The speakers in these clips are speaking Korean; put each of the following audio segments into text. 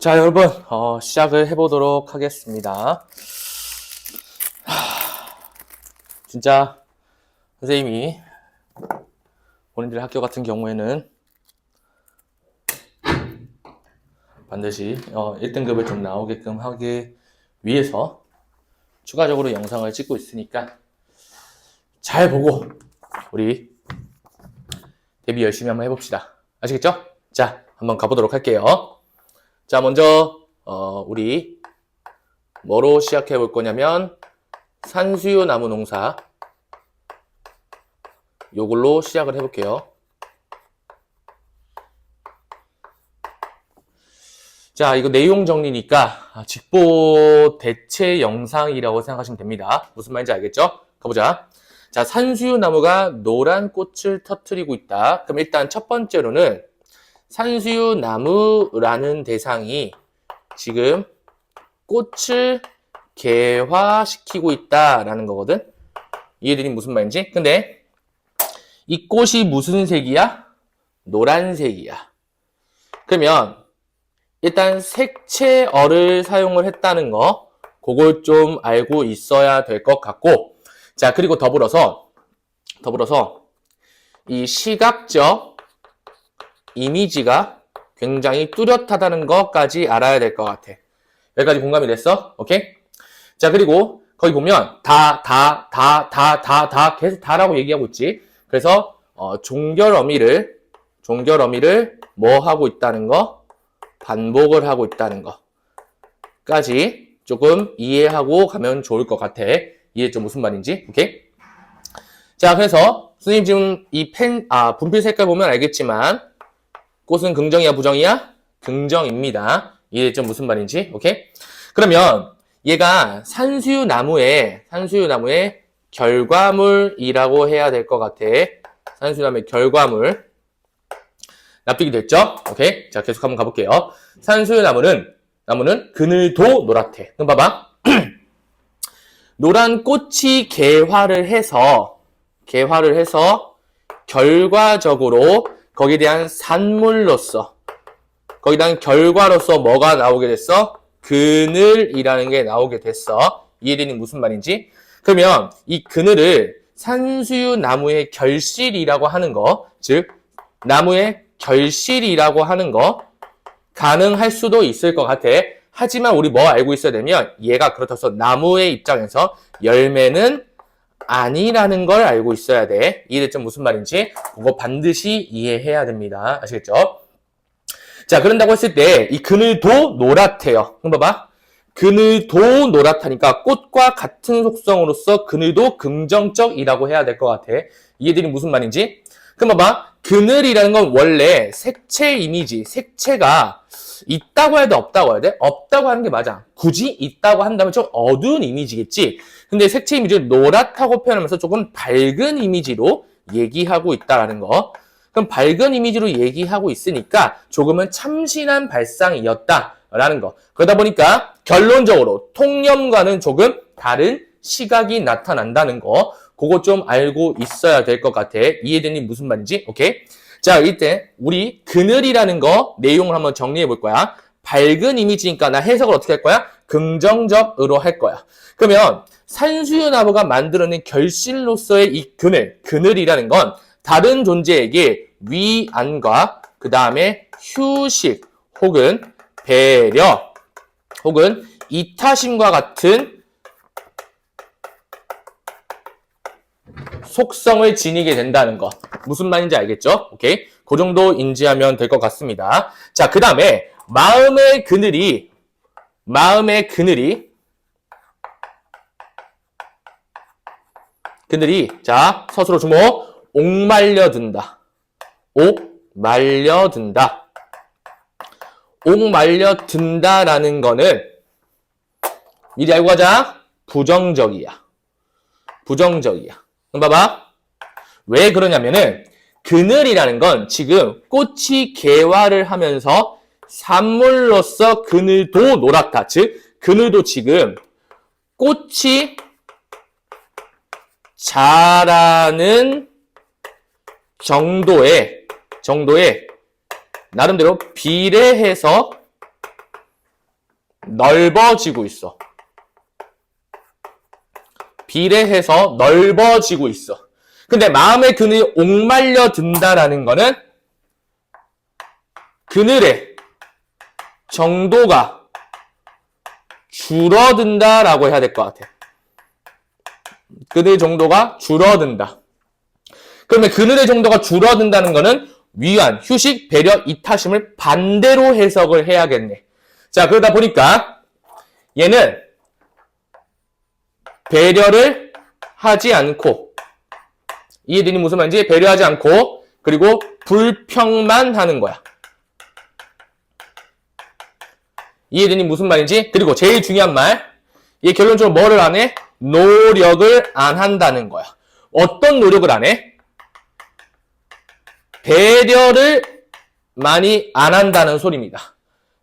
자, 여러분, 시작을 해보도록 하겠습니다. 진짜, 선생님이, 본인들 학교 같은 경우에는 반드시 1등급을 좀 나오게끔 하기 위해서 추가적으로 영상을 찍고 있으니까 잘 보고 우리 데뷔 열심히 한번 해봅시다. 아시겠죠? 자, 한번 가보도록 할게요. 자, 먼저 우리 뭐로 시작해 볼 거냐면 산수유 나무 농사 요걸로 시작을 해볼게요. 자, 이거 내용 정리니까 직보 대체 영상이라고 생각하시면 됩니다. 무슨 말인지 알겠죠? 가보자. 자, 산수유 나무가 노란 꽃을 터뜨리고 있다. 그럼 일단 첫 번째로는 산수유 나무라는 대상이 지금 꽃을 개화시키고 있다라는 거거든. 이해되니 무슨 말인지? 근데 이 꽃이 무슨 색이야? 노란색이야. 그러면 일단 색채어를 사용을 했다는 거, 그걸 좀 알고 있어야 될 것 같고, 자, 그리고 더불어서 이 시각적 이미지가 굉장히 뚜렷하다는 것까지 알아야 될 것 같아. 여기까지 공감이 됐어? 오케이? 자, 그리고 거기 보면 계속 다라고 얘기하고 있지. 그래서 종결 어미를 뭐 하고 있다는 거? 반복을 하고 있다는 거까지 조금 이해하고 가면 좋을 것 같아. 이해했죠? 무슨 말인지? 오케이? 자, 그래서 선생님 지금 이 분필 색깔 보면 알겠지만 꽃은 긍정이야, 부정이야? 긍정입니다. 이해했죠? 무슨 말인지? 오케이? 그러면 얘가 산수유 나무의 결과물이라고 해야 될 것 같아. 산수유 나무의 결과물. 납득이 됐죠? 오케이? 자, 계속 한번 가볼게요. 산수유 나무는 그늘도 노랗대. 그럼 봐봐. 노란 꽃이 개화를 해서 결과적으로 거기에 대한 결과로서 뭐가 나오게 됐어? 그늘이라는 게 나오게 됐어. 이해되니 무슨 말인지? 그러면 이 그늘을 산수유 나무의 결실이라고 하는 거, 즉 나무의 결실이라고 하는 거 가능할 수도 있을 것 같아. 하지만 우리 뭐 알고 있어야 되면 얘가 그렇다고 나무의 입장에서 열매는 아니라는 걸 알고 있어야 돼. 이해됐죠? 무슨 말인지? 그거 반드시 이해해야 됩니다. 아시겠죠? 자, 그런다고 했을 때 이 그늘도 노랗대요. 그럼 봐봐. 그늘도 노랗다니까 꽃과 같은 속성으로서 그늘도 긍정적이라고 해야 될 것 같아. 이해되니 무슨 말인지? 그럼 봐봐. 그늘이라는 건 원래 색채 이미지, 색채가 있다고 해야 돼, 없다고 해야 돼? 없다고 하는 게 맞아. 굳이 있다고 한다면 좀 어두운 이미지겠지. 근데 색채 이미지를 노랗다고 표현하면서 조금 밝은 이미지로 얘기하고 있다라는 거. 그럼 밝은 이미지로 얘기하고 있으니까 조금은 참신한 발상이었다라는 거. 그러다 보니까 결론적으로 통념과는 조금 다른 시각이 나타난다는 거. 그거 좀 알고 있어야 될 것 같아. 이해되니 무슨 말인지? 오케이? 자, 이때 우리 그늘이라는 거 내용을 한번 정리해 볼 거야. 밝은 이미지니까 나 해석을 어떻게 할 거야? 긍정적으로 할 거야. 그러면 산수유 나무가 만들어낸 결실로서의 이 그늘이라는 건 다른 존재에게 위안과 그 다음에 휴식 혹은 배려 혹은 이타심과 같은 속성을 지니게 된다는 거. 무슨 말인지 알겠죠? 오케이? 그 정도 인지하면 될 것 같습니다. 자, 그 다음에 마음의 그늘이 자, 서술어 주목. 옥말려든다. 옥말려든다라는 거는 미리 알고 가자. 부정적이야. 그럼 봐봐. 왜 그러냐면은 그늘이라는 건 지금 꽃이 개화를 하면서 산물로서 그늘도 노랗다. 즉 그늘도 지금 꽃이 자라는 정도의 나름대로 비례해서 넓어지고 있어. 비례해서 넓어지고 있어. 근데 마음의 그늘이 옥말려 든다라는 거는 그늘의 정도가 줄어든다라고 해야 될 것 같아. 그늘의 정도가 줄어든다. 그러면 그늘의 정도가 줄어든다는 거는 위안, 휴식, 배려, 이타심을 반대로 해석을 해야겠네. 자, 그러다 보니까 얘는 배려를 하지 않고, 이해되니 무슨 말인지? 배려하지 않고 그리고 불평만 하는 거야. 이해되니 무슨 말인지? 그리고 제일 중요한 말, 얘 결론적으로 뭐를 안 해? 노력을 안 한다는 거야. 어떤 노력을 안 해? 배려를 많이 안 한다는 소리입니다.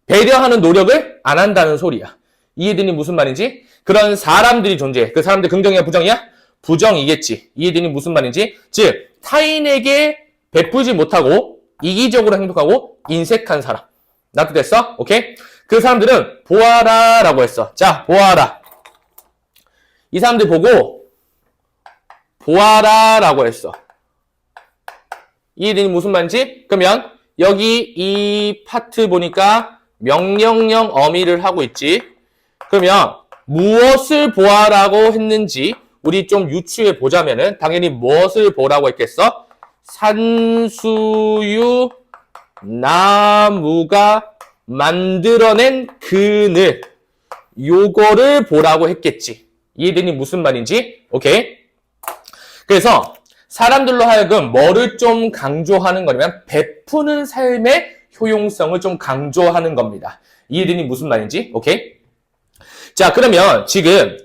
배려하는 노력을 안 한다는 소리야. 이해되니 무슨 말인지? 그런 사람들이 존재해. 그 사람들 긍정이야, 부정이야? 부정이겠지. 이해되니 무슨 말인지? 즉, 타인에게 베풀지 못하고 이기적으로 행동하고 인색한 사람. 납득됐어? 오케이? 그 사람들은 보아라 라고 했어. 자, 보아라. 이 사람들 보고 보아라 라고 했어. 이해되니 무슨 말인지? 그러면 여기 이 파트 보니까 명령형 어미를 하고 있지. 그러면 무엇을 보아라고 했는지 우리 좀 유추해 보자면은 당연히 무엇을 보라고 했겠어? 산수유 나무가 만들어낸 그늘, 요거를 보라고 했겠지. 이해되니 무슨 말인지? 오케이? 그래서 사람들로 하여금 뭐를 좀 강조하는 거냐면 베푸는 삶의 효용성을 좀 강조하는 겁니다. 이해되니 무슨 말인지? 오케이? 자, 그러면 지금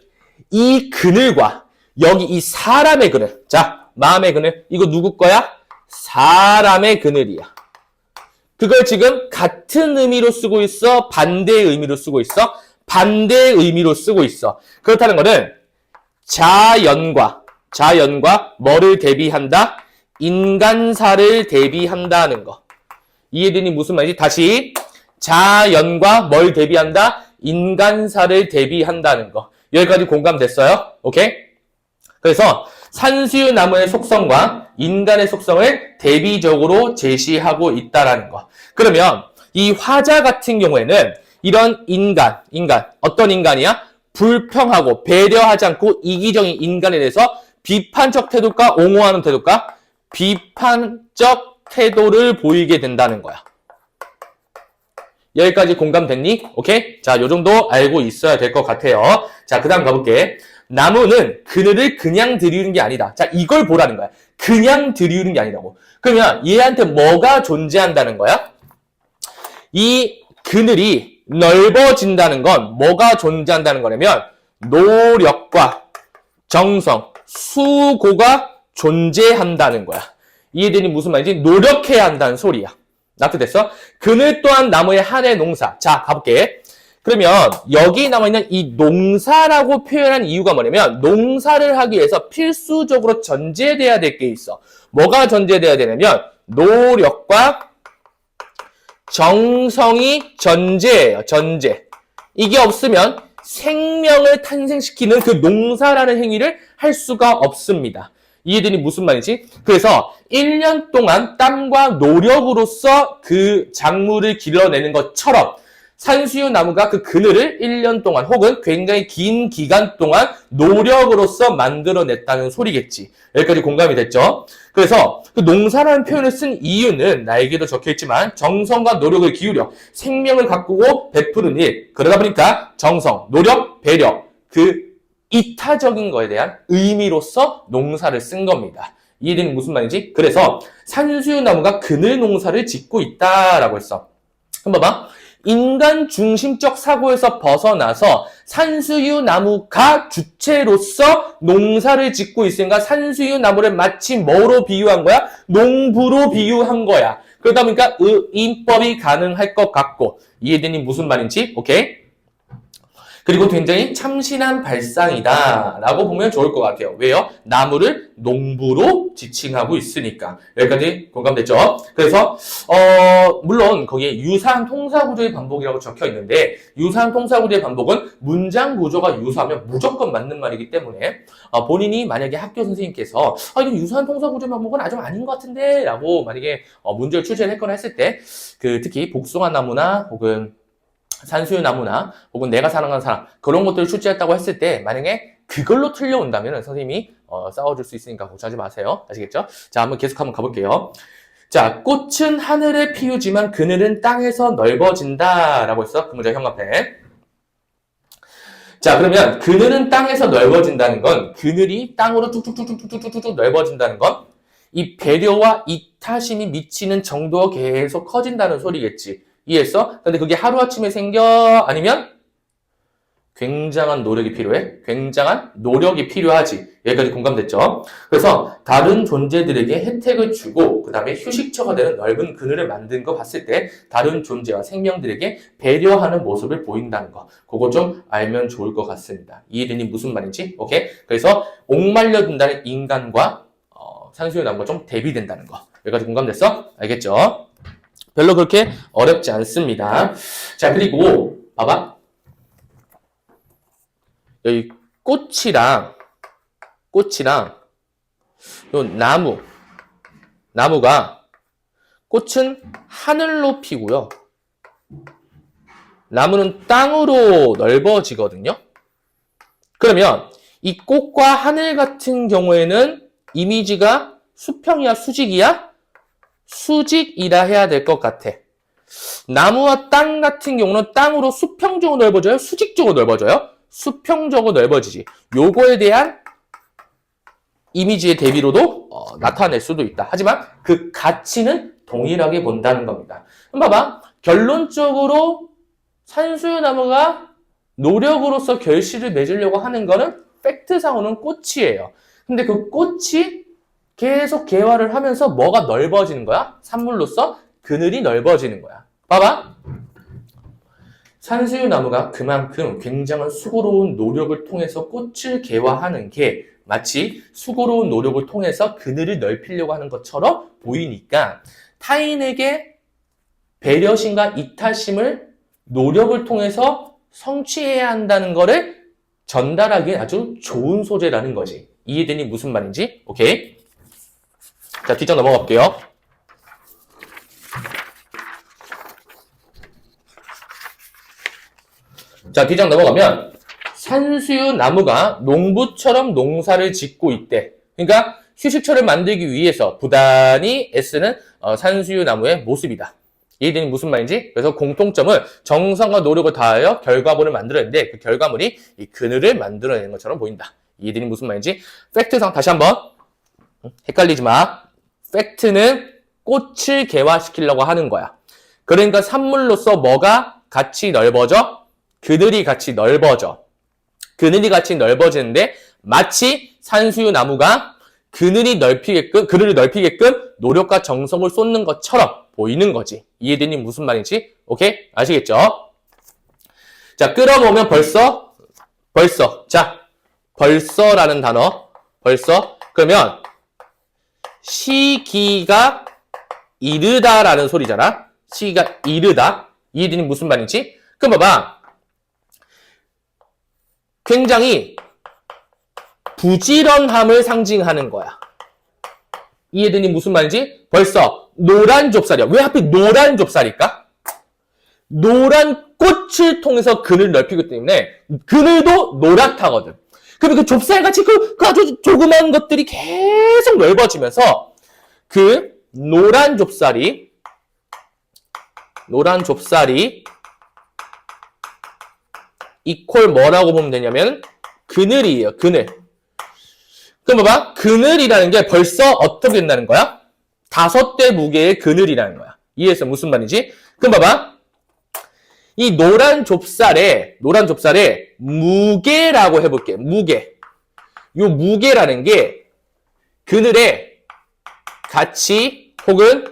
이 그늘과 여기 이 사람의 그늘, 자, 마음의 그늘, 이거 누구 거야? 사람의 그늘이야. 그걸 지금 같은 의미로 쓰고 있어? 반대의 의미로 쓰고 있어? 반대의 의미로 쓰고 있어. 그렇다는 거는 자연과 뭐를 대비한다? 인간사를 대비한다는 거. 이해되니 무슨 말인지? 다시 자연과 뭘 대비한다? 인간사를 대비한다는 거. 여기까지 공감됐어요? 오케이? 그래서 산수유 나무의 속성과 인간의 속성을 대비적으로 제시하고 있다라는 거. 그러면 이 화자 같은 경우에는 이런 인간, 어떤 인간이야? 불평하고 배려하지 않고 이기적인 인간에 대해서 비판적 태도일까? 옹호하는 태도일까? 비판적 태도를 보이게 된다는 거야. 여기까지 공감됐니? 오케이? 자, 요 정도 알고 있어야 될 것 같아요. 자, 그 다음 가볼게. 나무는 그늘을 그냥 들이우는 게 아니다. 자, 이걸 보라는 거야. 그냥 들이우는 게 아니라고. 그러면 얘한테 뭐가 존재한다는 거야? 이 그늘이 넓어진다는 건 뭐가 존재한다는 거냐면 노력과 정성, 수고가 존재한다는 거야. 이해되니 무슨 말인지? 노력해야 한다는 소리야. 납득됐어? 그늘 또한 나무의 한 해 농사. 자, 가볼게. 그러면 여기 남아있는 이 농사라고 표현한 이유가 뭐냐면 농사를 하기 위해서 필수적으로 전제돼야 될 게 있어. 뭐가 전제돼야 되냐면 노력과 정성이 전제예요. 전제. 이게 없으면 생명을 탄생시키는 그 농사라는 행위를 할 수가 없습니다. 이해되니 무슨 말인지? 그래서 1년 동안 땀과 노력으로서 그 작물을 길러내는 것처럼 산수유 나무가 그 그늘을 1년 동안 혹은 굉장히 긴 기간 동안 노력으로서 만들어냈다는 소리겠지. 여기까지 공감이 됐죠? 그래서 그 농사라는 표현을 쓴 이유는 나에게도 적혀있지만 정성과 노력을 기울여 생명을 가꾸고 베푸는 일. 그러다 보니까 정성, 노력, 배려, 그 이타적인 거에 대한 의미로서 농사를 쓴 겁니다. 이해되는 무슨 말인지? 그래서 산수유 나무가 그늘 농사를 짓고 있다라고 했어. 한번 봐봐. 인간 중심적 사고에서 벗어나서 산수유 나무가 주체로서 농사를 짓고 있으니까 산수유 나무를 마치 뭐로 비유한 거야? 농부로 비유한 거야. 그러다 보니까 의인법이 가능할 것 같고. 이해되니 무슨 말인지? 오케이? 그리고 굉장히 참신한 발상이다 라고 보면 좋을 것 같아요. 왜요? 나무를 농부로 지칭하고 있으니까. 여기까지 공감됐죠? 그래서 물론 거기에 유사한 통사구조의 반복이라고 적혀 있는데 유사한 통사구조의 반복은 문장 구조가 유사하면 무조건 맞는 말이기 때문에 본인이 만약에 학교 선생님께서 이건 유사한 통사구조의 반복은 아주 아닌 것 같은데 라고 만약에 문제를 출제를 했거나 했을 때 특히 복숭아 나무나 혹은 산수유 나무나 혹은 내가 사랑하는 사람 그런 것들을 출제했다고 했을 때 만약에 그걸로 틀려온다면 선생님이 싸워줄 수 있으니까 걱정하지 마세요. 아시겠죠? 자, 한번 가볼게요. 자, 꽃은 하늘에 피우지만 그늘은 땅에서 넓어진다 라고 했어. 그 문제 형광펜. 자, 그러면 그늘은 땅에서 넓어진다는 건 그늘이 땅으로 뚝뚝뚝뚝뚝뚝뚝 넓어진다는 건 이 배려와 이타심이 미치는 정도가 계속 커진다는 소리겠지. 이해했어? 근데 그게 하루아침에 생겨? 아니면 굉장한 노력이 필요해? 굉장한 노력이 필요하지. 여기까지 공감됐죠? 그래서 다른 존재들에게 혜택을 주고 그 다음에 휴식처가 되는 넓은 그늘을 만든 거 봤을 때 다른 존재와 생명들에게 배려하는 모습을 보인다는 거. 그거 좀 알면 좋을 것 같습니다. 이해되니 무슨 말인지? 오케이? 그래서 옥말려 든다는 인간과 산수유 나무가 좀 대비된다는 거. 여기까지 공감됐어? 알겠죠? 별로 그렇게 어렵지 않습니다. 자, 그리고 봐봐. 여기 꽃이랑 요 나무가 꽃은 하늘로 피고요. 나무는 땅으로 넓어지거든요. 그러면 이 꽃과 하늘 같은 경우에는 이미지가 수평이야, 수직이야? 수직이라 해야 될 것 같아. 나무와 땅 같은 경우는 땅으로 수평적으로 넓어져요? 수직적으로 넓어져요? 수평적으로 넓어지지. 요거에 대한 이미지의 대비로도 나타낼 수도 있다. 하지만 그 가치는 동일하게 본다는 겁니다. 그럼 봐봐. 결론적으로 산수유나무가 노력으로서 결실을 맺으려고 하는 거는 팩트상으로는 꽃이에요. 근데 그 꽃이 계속 개화를 하면서 뭐가 넓어지는 거야? 산물로서 그늘이 넓어지는 거야. 봐봐. 산수유 나무가 그만큼 굉장한 수고로운 노력을 통해서 꽃을 개화하는 게 마치 수고로운 노력을 통해서 그늘을 넓히려고 하는 것처럼 보이니까 타인에게 배려심과 이타심을 노력을 통해서 성취해야 한다는 거를 전달하기에 아주 좋은 소재라는 거지. 이해되니 무슨 말인지? 오케이. 자, 뒷장 넘어가 볼게요. 자, 뒷장 넘어가면 산수유 나무가 농부처럼 농사를 짓고 있대. 그러니까 휴식처를 만들기 위해서 부단히 애쓰는 산수유 나무의 모습이다. 이해되니 무슨 말인지? 그래서 공통점은 정성과 노력을 다하여 결과물을 만들어내는데 그 결과물이 이 그늘을 만들어내는 것처럼 보인다. 이해되니 무슨 말인지? 팩트상 다시 한번 헷갈리지 마. 팩트는 꽃을 개화시키려고 하는 거야. 그러니까 산물로서 뭐가 같이 넓어져? 그늘이 같이 넓어져. 그늘이 같이 넓어지는데 마치 산수유 나무가 그늘을 넓히게끔 노력과 정성을 쏟는 것처럼 보이는 거지. 이해되니 무슨 말인지? 오케이? 아시겠죠? 자, 끌어보면 벌써. 자, 벌써라는 단어. 벌써. 그러면 시기가 이르다라는 소리잖아. 시기가 이르다. 이해되니 무슨 말인지? 그럼 봐봐. 굉장히 부지런함을 상징하는 거야. 이해되니 무슨 말인지? 벌써 노란 좁쌀이야. 왜 하필 노란 좁쌀일까? 노란 꽃을 통해서 그늘 넓히기 때문에 그늘도 노랗다거든. 그러면 그 좁쌀같이 그 아주 조그만 것들이 계속 넓어지면서 그 노란 좁쌀이 이퀄 뭐라고 보면 되냐면 그늘이에요. 그늘. 그럼 봐봐. 그늘이라는 게 벌써 어떻게 된다는 거야? 5대 무게의 그늘이라는 거야. 이해했어? 무슨 말인지? 그럼 봐봐. 이 노란 좁쌀에 무게라고 해볼게. 무게. 요 무게라는 게 그늘의 가치 혹은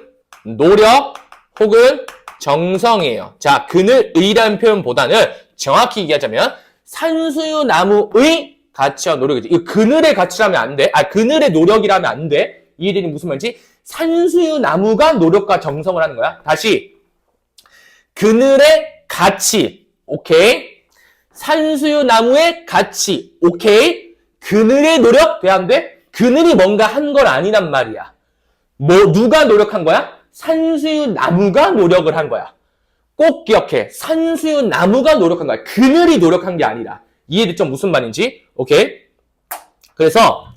노력 혹은 정성이에요. 자, 그늘이라는 표현보다는 정확히 얘기하자면 산수유 나무의 가치와 노력이지. 이거 그늘의 가치라면 안 돼. 그늘의 노력이라면 안 돼. 이해되니 무슨 말인지? 산수유 나무가 노력과 정성을 하는 거야. 다시. 그늘의 가치. 오케이. 산수유 나무의 가치. 오케이. 그늘의 노력? 돼, 안 돼? 그늘이 뭔가 한 건 아니란 말이야. 누가 노력한 거야? 산수유 나무가 노력을 한 거야. 꼭 기억해. 산수유 나무가 노력한 거야. 그늘이 노력한 게 아니라. 이해됐죠? 무슨 말인지? 오케이? 그래서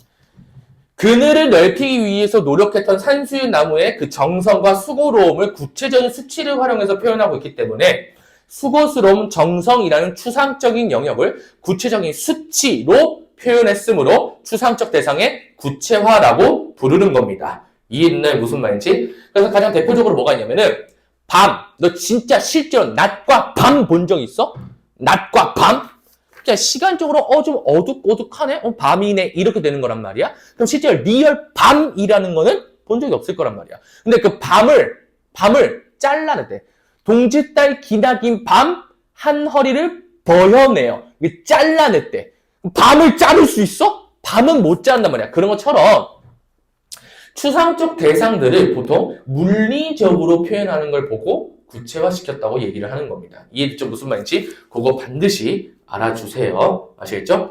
그늘을 넓히기 위해서 노력했던 산수유 나무의 그 정성과 수고로움을 구체적인 수치를 활용해서 표현하고 있기 때문에 수고스러움, 정성이라는 추상적인 영역을 구체적인 수치로 표현했으므로 추상적 대상의 구체화라고 부르는 겁니다. 이해됐나요? 무슨 말인지? 그래서 가장 대표적으로 뭐가 있냐면은 너 진짜 실제로 낮과 밤 본 적 있어? 낮과 밤? 진짜 시간적으로 좀 어둑어둑하네? 밤이네? 이렇게 되는 거란 말이야. 그럼 실제 리얼 밤이라는 거는 본 적이 없을 거란 말이야. 근데 그 밤을 잘라냈대. 동짓달 기나긴 밤 한 허리를 버여내요. 이게 잘라냈대. 밤을 자를 수 있어? 밤은 못 자른단 말이야. 그런 것처럼 추상적 대상들을 보통 물리적으로 표현하는 걸 보고 구체화시켰다고 얘기를 하는 겁니다. 이해됐죠? 무슨 말인지? 그거 반드시 알아주세요. 아시겠죠?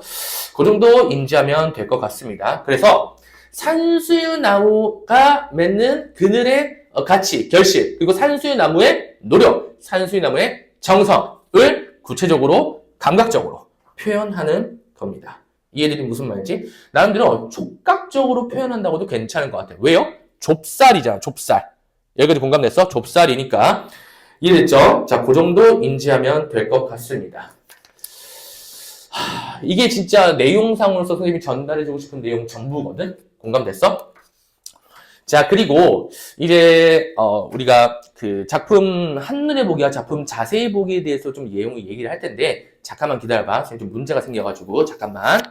그 정도 인지하면 될 것 같습니다. 그래서 산수유 나무가 맺는 그늘의 가치, 결실, 그리고 산수유 나무의 노력, 산수유 나무의 정성을 구체적으로, 감각적으로 표현하는 겁니다. 이해들이 무슨 말인지? 나름대로 촉각적으로 표현한다고도 괜찮은 것 같아요. 왜요? 좁쌀이잖아, 좁쌀. 여기까지 공감됐어? 좁쌀이니까. 이해됐죠? 자, 그 정도 인지하면 될 것 같습니다. 이게 진짜 내용상으로서 선생님이 전달해주고 싶은 내용 전부거든? 공감됐어? 자, 그리고 이제 우리가 그 작품 한눈에 보기와 작품 자세히 보기에 대해서 좀 내용을 얘기를 할 텐데 잠깐만 기다려봐. 지금 좀 문제가 생겨가지고 잠깐만.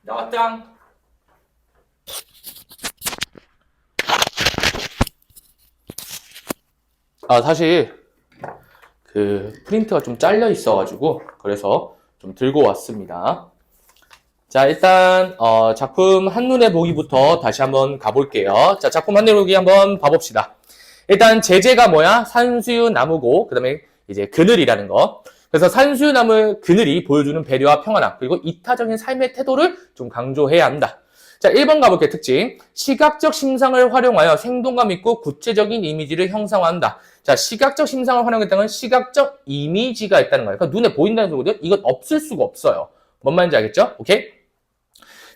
나왔짱. 사실 그 프린트가 좀 잘려 있어가지고 그래서 좀 들고 왔습니다. 자, 일단 작품 한눈에 보기부터 다시 한번 가볼게요. 자, 작품 한눈에 보기 한번 봐봅시다. 일단 제재가 뭐야? 산수유 나무고 그 다음에 이제 그늘이라는 거. 그래서 산수유 나무의 그늘이 보여주는 배려와 평안함 그리고 이타적인 삶의 태도를 좀 강조해야 한다. 자, 1번 가볼게요. 특징. 시각적 심상을 활용하여 생동감 있고 구체적인 이미지를 형상화한다. 자, 시각적 심상을 활용했다는 건 시각적 이미지가 있다는 거예요. 그러니까 눈에 보인다는 소리거든요. 이건 없을 수가 없어요. 뭔 말인지 알겠죠? 오케이?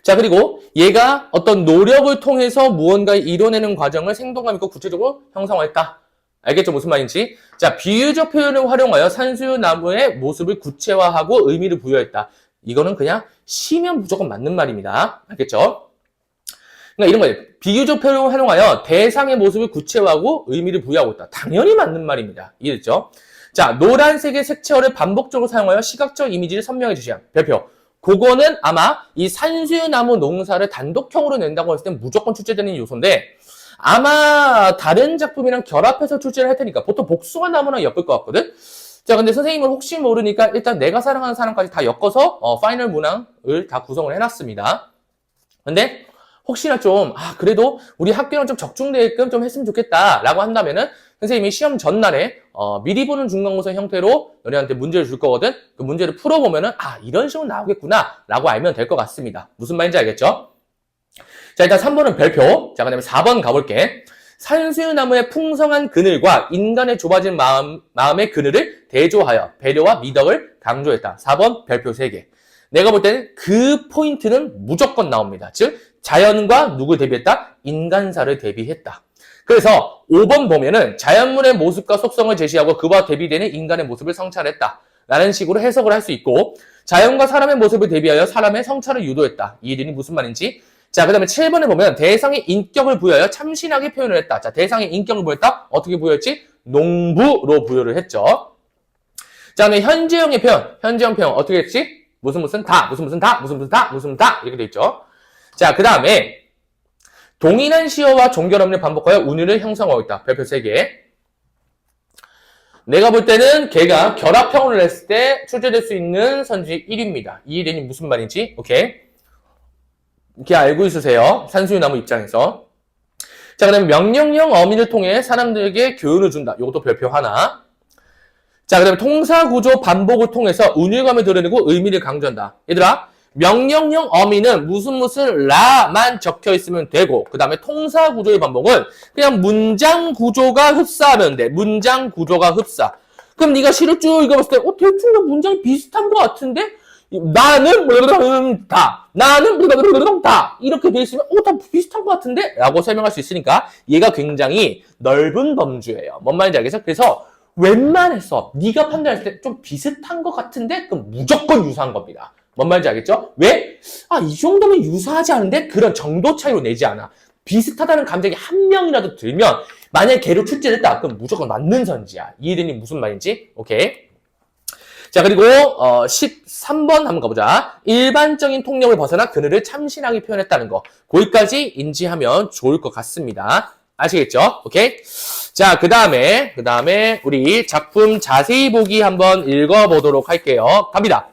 자, 그리고 얘가 어떤 노력을 통해서 무언가를 이뤄내는 과정을 생동감 있고 구체적으로 형상화했다. 알겠죠? 무슨 말인지? 자, 비유적 표현을 활용하여 산수유나무의 모습을 구체화하고 의미를 부여했다. 이거는 그냥 시면 무조건 맞는 말입니다. 알겠죠? 그러니까 이런 거예요. 비유적 표현을 활용하여 대상의 모습을 구체화하고 의미를 부여하고 있다. 당연히 맞는 말입니다. 이해됐죠? 자, 노란색의 색채어를 반복적으로 사용하여 시각적 이미지를 선명해 주시야. 별표. 그거는 아마 이 산수유나무 농사를 단독형으로 낸다고 했을 땐 무조건 출제되는 요소인데 아마 다른 작품이랑 결합해서 출제를 할 테니까 보통 복숭아 나무랑 엮을 것 같거든? 자, 근데 선생님은 혹시 모르니까 일단 내가 사랑하는 사람까지 다 엮어서 파이널 문항을 다 구성을 해놨습니다. 근데 혹시나 좀 그래도 우리 학교랑 좀 적중되게끔 좀 했으면 좋겠다라고 한다면은 선생님이 시험 전날에 미리 보는 중간고사 형태로 너네한테 문제를 줄 거거든. 그 문제를 풀어보면은 이런 식으로 나오겠구나라고 알면 될 것 같습니다. 무슨 말인지 알겠죠? 자, 일단 3번은 별표. 자, 그 다음에 4번 가볼게. 산수유나무의 풍성한 그늘과 인간의 좁아진 마음의 그늘을 대조하여 배려와 미덕을 강조했다. 4번 별표 3개. 내가 볼 때는 그 포인트는 무조건 나옵니다. 즉 자연과 누굴 대비했다? 인간사를 대비했다. 그래서 5번 보면은 자연물의 모습과 속성을 제시하고 그와 대비되는 인간의 모습을 성찰했다. 라는 식으로 해석을 할 수 있고 자연과 사람의 모습을 대비하여 사람의 성찰을 유도했다. 이 일이 무슨 말인지. 자, 그 다음에 7번에 보면 대상의 인격을 부여하여 참신하게 표현을 했다. 자, 대상의 인격을 부여했다? 어떻게 부여했지? 농부로 부여를 했죠. 자, 그다음에 현재형의 표현. 현재형 표현 어떻게 했지? 무슨 다, 무슨 다, 무슨 다, 무슨 다 이렇게 돼 있죠. 자, 그 다음에 동일한 시어와 종결음을 반복하여 운율을 형성하고 있다. 별표 3개. 내가 볼 때는 걔가 결합형을 했을 때 출제될 수 있는 선지 1위입니다. 이 일이 무슨 말인지 오케이. 이렇게 알고 있으세요. 산수유나무 입장에서. 자, 그 다음에 명령형 어민을 통해 사람들에게 교훈을 준다. 이것도 별표 하나. 자, 그 다음에 통사구조 반복을 통해서 운율감을 드러내고 의미를 강조한다. 얘들아, 명령형 어민은 무슨 라만 적혀 있으면 되고 그 다음에 통사구조의 반복은 그냥 문장 구조가 흡사하면 돼. 문장 구조가 흡사. 그럼 네가 시를 쭉 읽어봤을 때 대충 다 문장이 비슷한 것 같은데? 나는 다 나는 다 이렇게 돼 있으면 다 비슷한 것 같은데? 라고 설명할 수 있으니까 얘가 굉장히 넓은 범주예요. 뭔 말인지 알겠어? 그래서 웬만해서 네가 판단했을 때 좀 비슷한 것 같은데? 그럼 무조건 유사한 겁니다. 뭔 말인지 알겠죠? 왜? 이 정도면 유사하지 않은데? 그런 정도 차이로 내지 않아. 비슷하다는 감정이 한 명이라도 들면 만약에 걔로 출제됐다. 그럼 무조건 맞는 선지야. 이해되니 무슨 말인지? 오케이. 자, 그리고 13번 한번 가보자. 일반적인 통념을 벗어나 그늘을 참신하게 표현했다는 거. 거기까지 인지하면 좋을 것 같습니다. 아시겠죠? 오케이? 자, 그 다음에 우리 작품 자세히 보기 한번 읽어보도록 할게요. 갑니다.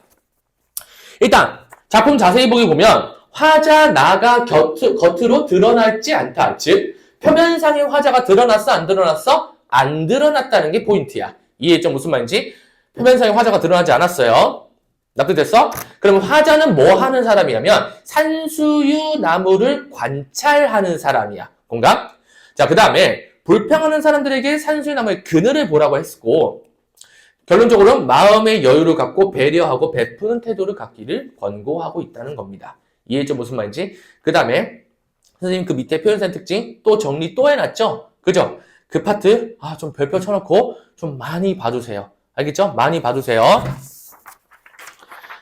일단 작품 자세히 보기 보면 화자 나가 겉으로 드러나지 않다. 즉 표면상의 화자가 드러났어? 안 드러났어? 안 드러났다는 게 포인트야. 이해했죠? 무슨 말인지? 표면상의 화자가 드러나지 않았어요. 납득됐어? 그럼 화자는 뭐 하는 사람이냐면 산수유 나무를 관찰하는 사람이야. 공감? 자, 그 다음에 불평하는 사람들에게 산수유 나무의 그늘을 보라고 했고 결론적으로 마음의 여유를 갖고 배려하고 베푸는 태도를 갖기를 권고하고 있다는 겁니다. 이해했죠? 무슨 말인지? 그 다음에 선생님 그 밑에 표현사의 특징 또 정리 또 해놨죠? 그죠? 그 파트 좀 별표 쳐놓고 좀 많이 봐주세요. 알겠죠? 많이 봐주세요.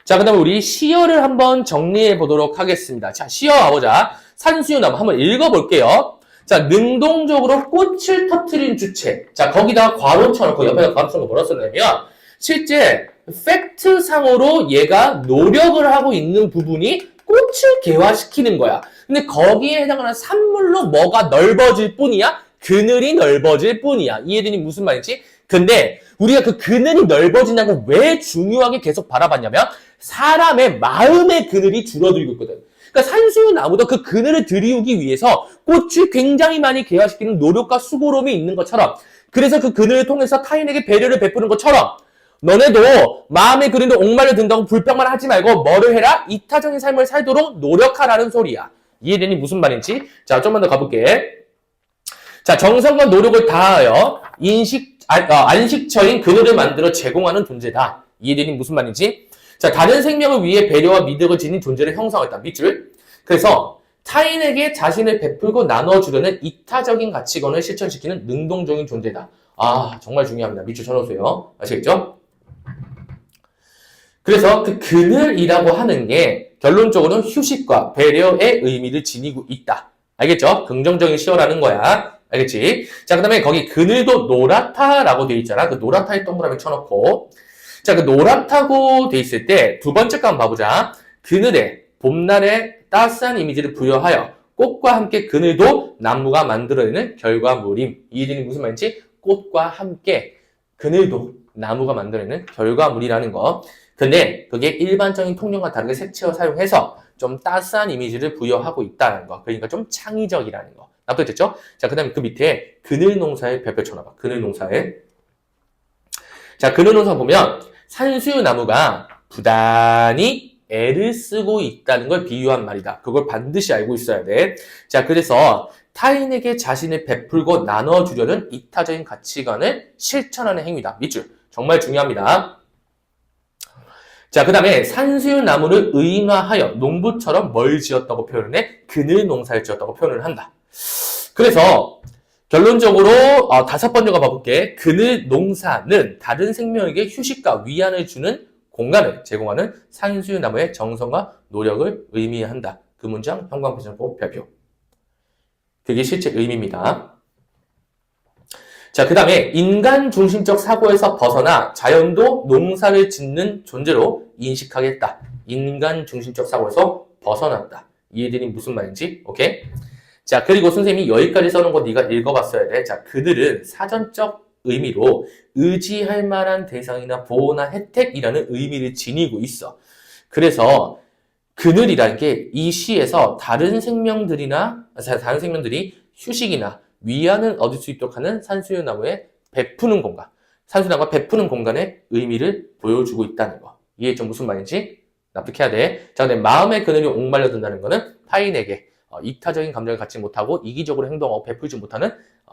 자, 그 다음에 우리 시어를 한번 정리해 보도록 하겠습니다. 자, 시어 가보자. 산수유나무 한번 읽어볼게요. 자, 능동적으로 꽃을 터트린 주체. 자, 거기다가 괄호 쳐놓고 옆에다 괄호 쳐놓고 뭐라 썼냐면 실제 팩트상으로 얘가 노력을 하고 있는 부분이 꽃을 개화시키는 거야. 근데 거기에 해당하는 산물로 뭐가 넓어질 뿐이야? 그늘이 넓어질 뿐이야. 이해되니 무슨 말인지? 근데 우리가 그 그늘이 넓어진다고 왜 중요하게 계속 바라봤냐면 사람의 마음의 그늘이 줄어들고 있거든. 그러니까 산수유나무도 그 그늘을 들이우기 위해서 꽃을 굉장히 많이 개화시키는 노력과 수고로움이 있는 것처럼 그래서 그 그늘을 통해서 타인에게 배려를 베푸는 것처럼 너네도 마음의 그늘에 옥말려 든다고 불평만 하지 말고 뭐를 해라? 이타적인 삶을 살도록 노력하라는 소리야. 이해되니 무슨 말인지? 자, 좀만 더 가볼게. 자, 정성과 노력을 다하여 안식처인 그늘을 만들어 제공하는 존재다. 이해되니 무슨 말인지? 자, 다른 생명을 위해 배려와 미덕을 지닌 존재를 형성했다. 밑줄. 그래서 타인에게 자신을 베풀고 나눠주려는 이타적인 가치관을 실천시키는 능동적인 존재다. 아, 정말 중요합니다. 밑줄 쳐놓으세요. 아시겠죠? 그래서 그 그늘이라고 하는 게 결론적으로는 휴식과 배려의 의미를 지니고 있다. 알겠죠? 긍정적인 시어라는 거야. 알겠지? 자, 그 다음에 거기 그늘도 노랗다라고 되어 있잖아. 그 노랗다에 동그라미 쳐놓고. 자, 그 노랗다고 되어 있을 때 두 번째 거 한번 봐보자. 그늘에 봄날의 따스한 이미지를 부여하여 꽃과 함께 그늘도 나무가 만들어내는 결과물임. 이해되니 무슨 말인지? 꽃과 함께 그늘도 나무가 만들어내는 결과물이라는 거. 근데 그게 일반적인 통념과 다르게 색채を 사용해서 좀 따스한 이미지를 부여하고 있다는 거. 그러니까 좀 창의적이라는 거. 납득됐죠? 자, 그 다음에 그 밑에 그늘 농사에 별표 쳐놔봐. 그늘 농사에. 자, 그늘 농사 보면 산수유 나무가 부단히 애를 쓰고 있다는 걸 비유한 말이다. 그걸 반드시 알고 있어야 돼. 자, 그래서 타인에게 자신을 베풀고 나눠주려는 이타적인 가치관을 실천하는 행위다. 밑줄. 정말 중요합니다. 자, 그 다음에 산수유 나무를 의인화하여 농부처럼 뭘 지었다고 표현해? 그늘 농사를 지었다고 표현을 한다. 그래서 결론적으로 다섯 번째가 봐볼게. 그늘 농사는 다른 생명에게 휴식과 위안을 주는 공간을 제공하는 산수유 나무의 정성과 노력을 의미한다. 그 문장 형광펜으로 발표. 그게 실제 의미입니다. 자, 그 다음에 인간 중심적 사고에서 벗어나 자연도 농사를 짓는 존재로 인식하겠다. 인간 중심적 사고에서 벗어났다. 이해되니 무슨 말인지? 오케이? 자, 그리고 선생님이 여기까지 써놓은 거 네가 읽어봤어야 돼. 자, 그들은 사전적 의미로 의지할 만한 대상이나 보호나 혜택이라는 의미를 지니고 있어. 그래서 그늘이라는 게 이 시에서 다른 생명들이 휴식이나 위안을 얻을 수 있도록 하는 산수유 나무에 베푸는 공간, 산수유 나무가 베푸는 공간의 의미를 보여주고 있다는 거. 이게 좀 무슨 말인지 납득해야 돼. 자, 근데 마음의 그늘이 옥말려든다는 거는 타인에게 이타적인 감정을 갖지 못하고 이기적으로 행동하고 베풀지 못하는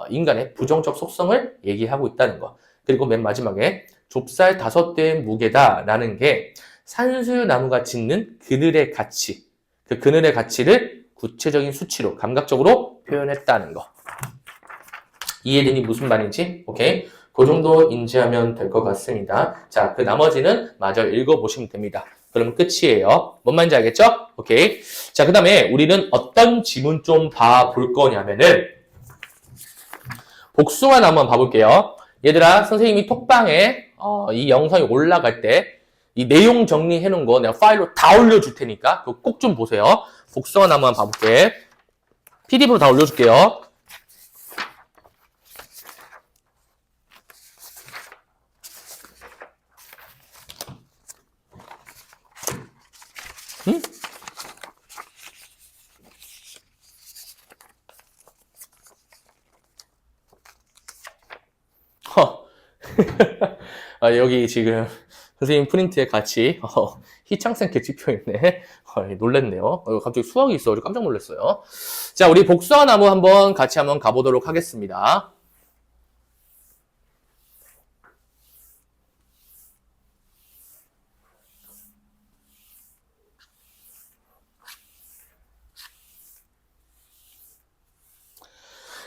인간의 부정적 속성을 얘기하고 있다는 거. 그리고 맨 마지막에 좁쌀 5대의 무게다라는 게 산수유 나무가 짓는 그늘의 가치, 그 그늘의 가치를 구체적인 수치로 감각적으로 표현했다는 거. 이해되니 무슨 말인지? 오케이. 그 정도 인지하면 될 것 같습니다. 자, 그 나머지는 마저 읽어보시면 됩니다. 그러면 끝이에요. 뭔 말인지 알겠죠? 오케이. 자, 그 다음에 우리는 어떤 지문 좀 봐볼 거냐면은 복숭아 나무 한번 봐볼게요. 얘들아, 선생님이 톡방에 이 영상이 올라갈 때 이 내용 정리해 놓은 거 내가 파일로 다 올려줄 테니까 그거 꼭 좀 보세요. 복숭아 나무 한번 봐볼게. PDF로 다 올려줄게요. 응? 여기 지금 선생님 프린트에 같이 희창생 개찍혀 있네. 놀랬네요. 갑자기 수학이 있어가지고 깜짝 놀랐어요. 자, 우리 복숭아 나무 한번 같이 한번 가보도록 하겠습니다.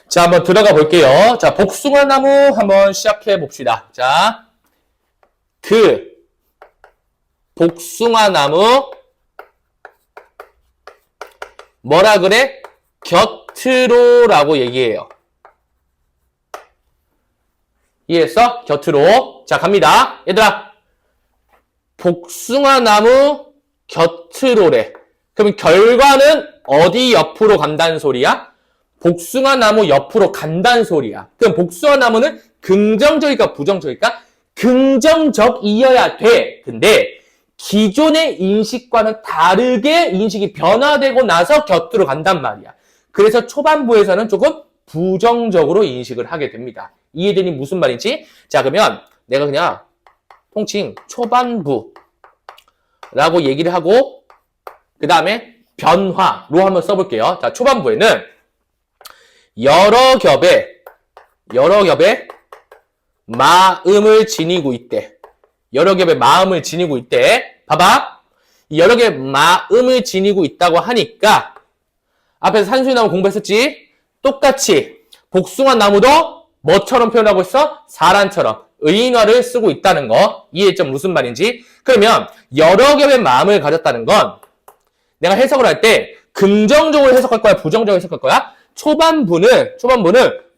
자, 한번 들어가 볼게요. 자, 복숭아 나무 한번 시작해 봅시다. 자, 복숭아 나무 뭐라 그래? 곁으로라고 얘기해요. 이해했어? 곁으로. 자, 갑니다. 얘들아, 복숭아 나무 곁으로래. 그럼 결과는 어디 옆으로 간다는 소리야? 복숭아 나무 옆으로 간다는 소리야. 그럼 복숭아 나무는 긍정적일까 부정적일까? 긍정적이어야 돼. 근데 기존의 인식과는 다르게 인식이 변화되고 나서 곁으로 간단 말이야. 그래서 초반부에서는 조금 부정적으로 인식을 하게 됩니다. 이해되니 무슨 말인지? 자, 그러면 내가 그냥 통칭 초반부라고 얘기를 하고 그 다음에 변화로 한번 써볼게요. 자, 초반부에는 여러 겹의 마음을 지니고 있대. 여러 겹의 마음을 지니고 있대. 봐봐. 여러 겹의 마음을 지니고 있다고 하니까 앞에서 산수유 나무 공부했었지? 똑같이 복숭아 나무도 뭐처럼 표현하고 있어? 사람처럼. 의인화를 쓰고 있다는 거. 이해했죠? 무슨 말인지. 그러면 여러 겹의 마음을 가졌다는 건 내가 해석을 할 때 긍정적으로 해석할 거야? 부정적으로 해석할 거야? 초반부는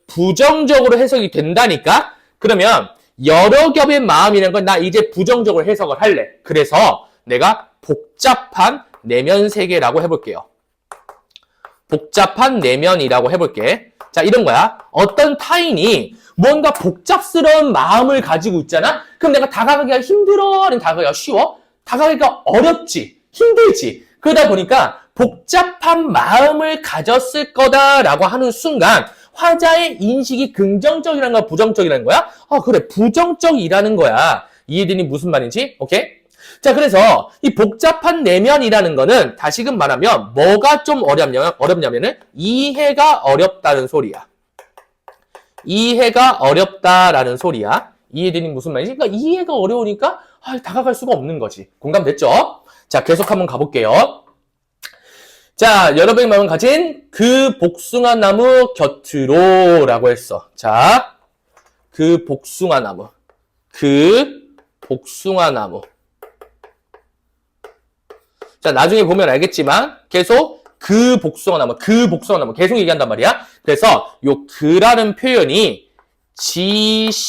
부정적으로 해석이 된다니까? 그러면 여러 겹의 마음이라는 건 나 이제 부정적으로 해석을 할래. 그래서 내가 복잡한 내면 세계라고 해볼게요. 복잡한 내면이라고 해볼게. 자, 이런 거야. 어떤 타인이 뭔가 복잡스러운 마음을 가지고 있잖아? 그럼 내가 다가가기가 힘들어? 아니면 다가가기가 쉬워? 다가가기가 어렵지. 힘들지. 그러다 보니까 복잡한 마음을 가졌을 거다라고 하는 순간 화자의 인식이 긍정적이라는 거야? 부정적이라는 거야? 그래. 부정적이라는 거야. 이해되니 무슨 말인지? 오케이? 자, 그래서 이 복잡한 내면이라는 거는 다시금 말하면 뭐가 좀 어렵냐면은 이해가 어렵다는 소리야. 이해가 어렵다라는 소리야. 이해되니 무슨 말인지? 그러니까 이해가 어려우니까 다가갈 수가 없는 거지. 공감됐죠? 자, 계속 한번 가볼게요. 자, 여러분의 마음을 가진 그 복숭아 나무 곁으로 라고 했어. 자, 그 복숭아 나무. 자, 나중에 보면 알겠지만 계속 그 복숭아 나무 계속 얘기한단 말이야. 그래서 요 그라는 표현이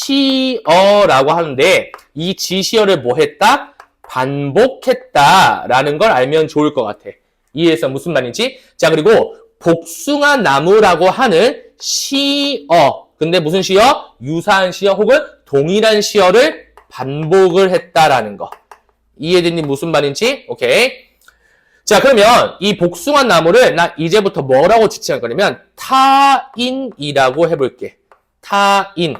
지시어라고 하는데 이 지시어를 뭐 했다? 반복했다라는 걸 알면 좋을 것 같아. 이해해서 무슨 말인지? 자, 그리고 복숭아 나무라고 하는 시어. 근데 무슨 시어? 유사한 시어 혹은 동일한 시어를 반복을 했다라는 거. 이해되니 무슨 말인지? 오케이. 자, 그러면 이 복숭아 나무를 나 이제부터 뭐라고 지칭할 거냐면 타인이라고 해볼게. 타인.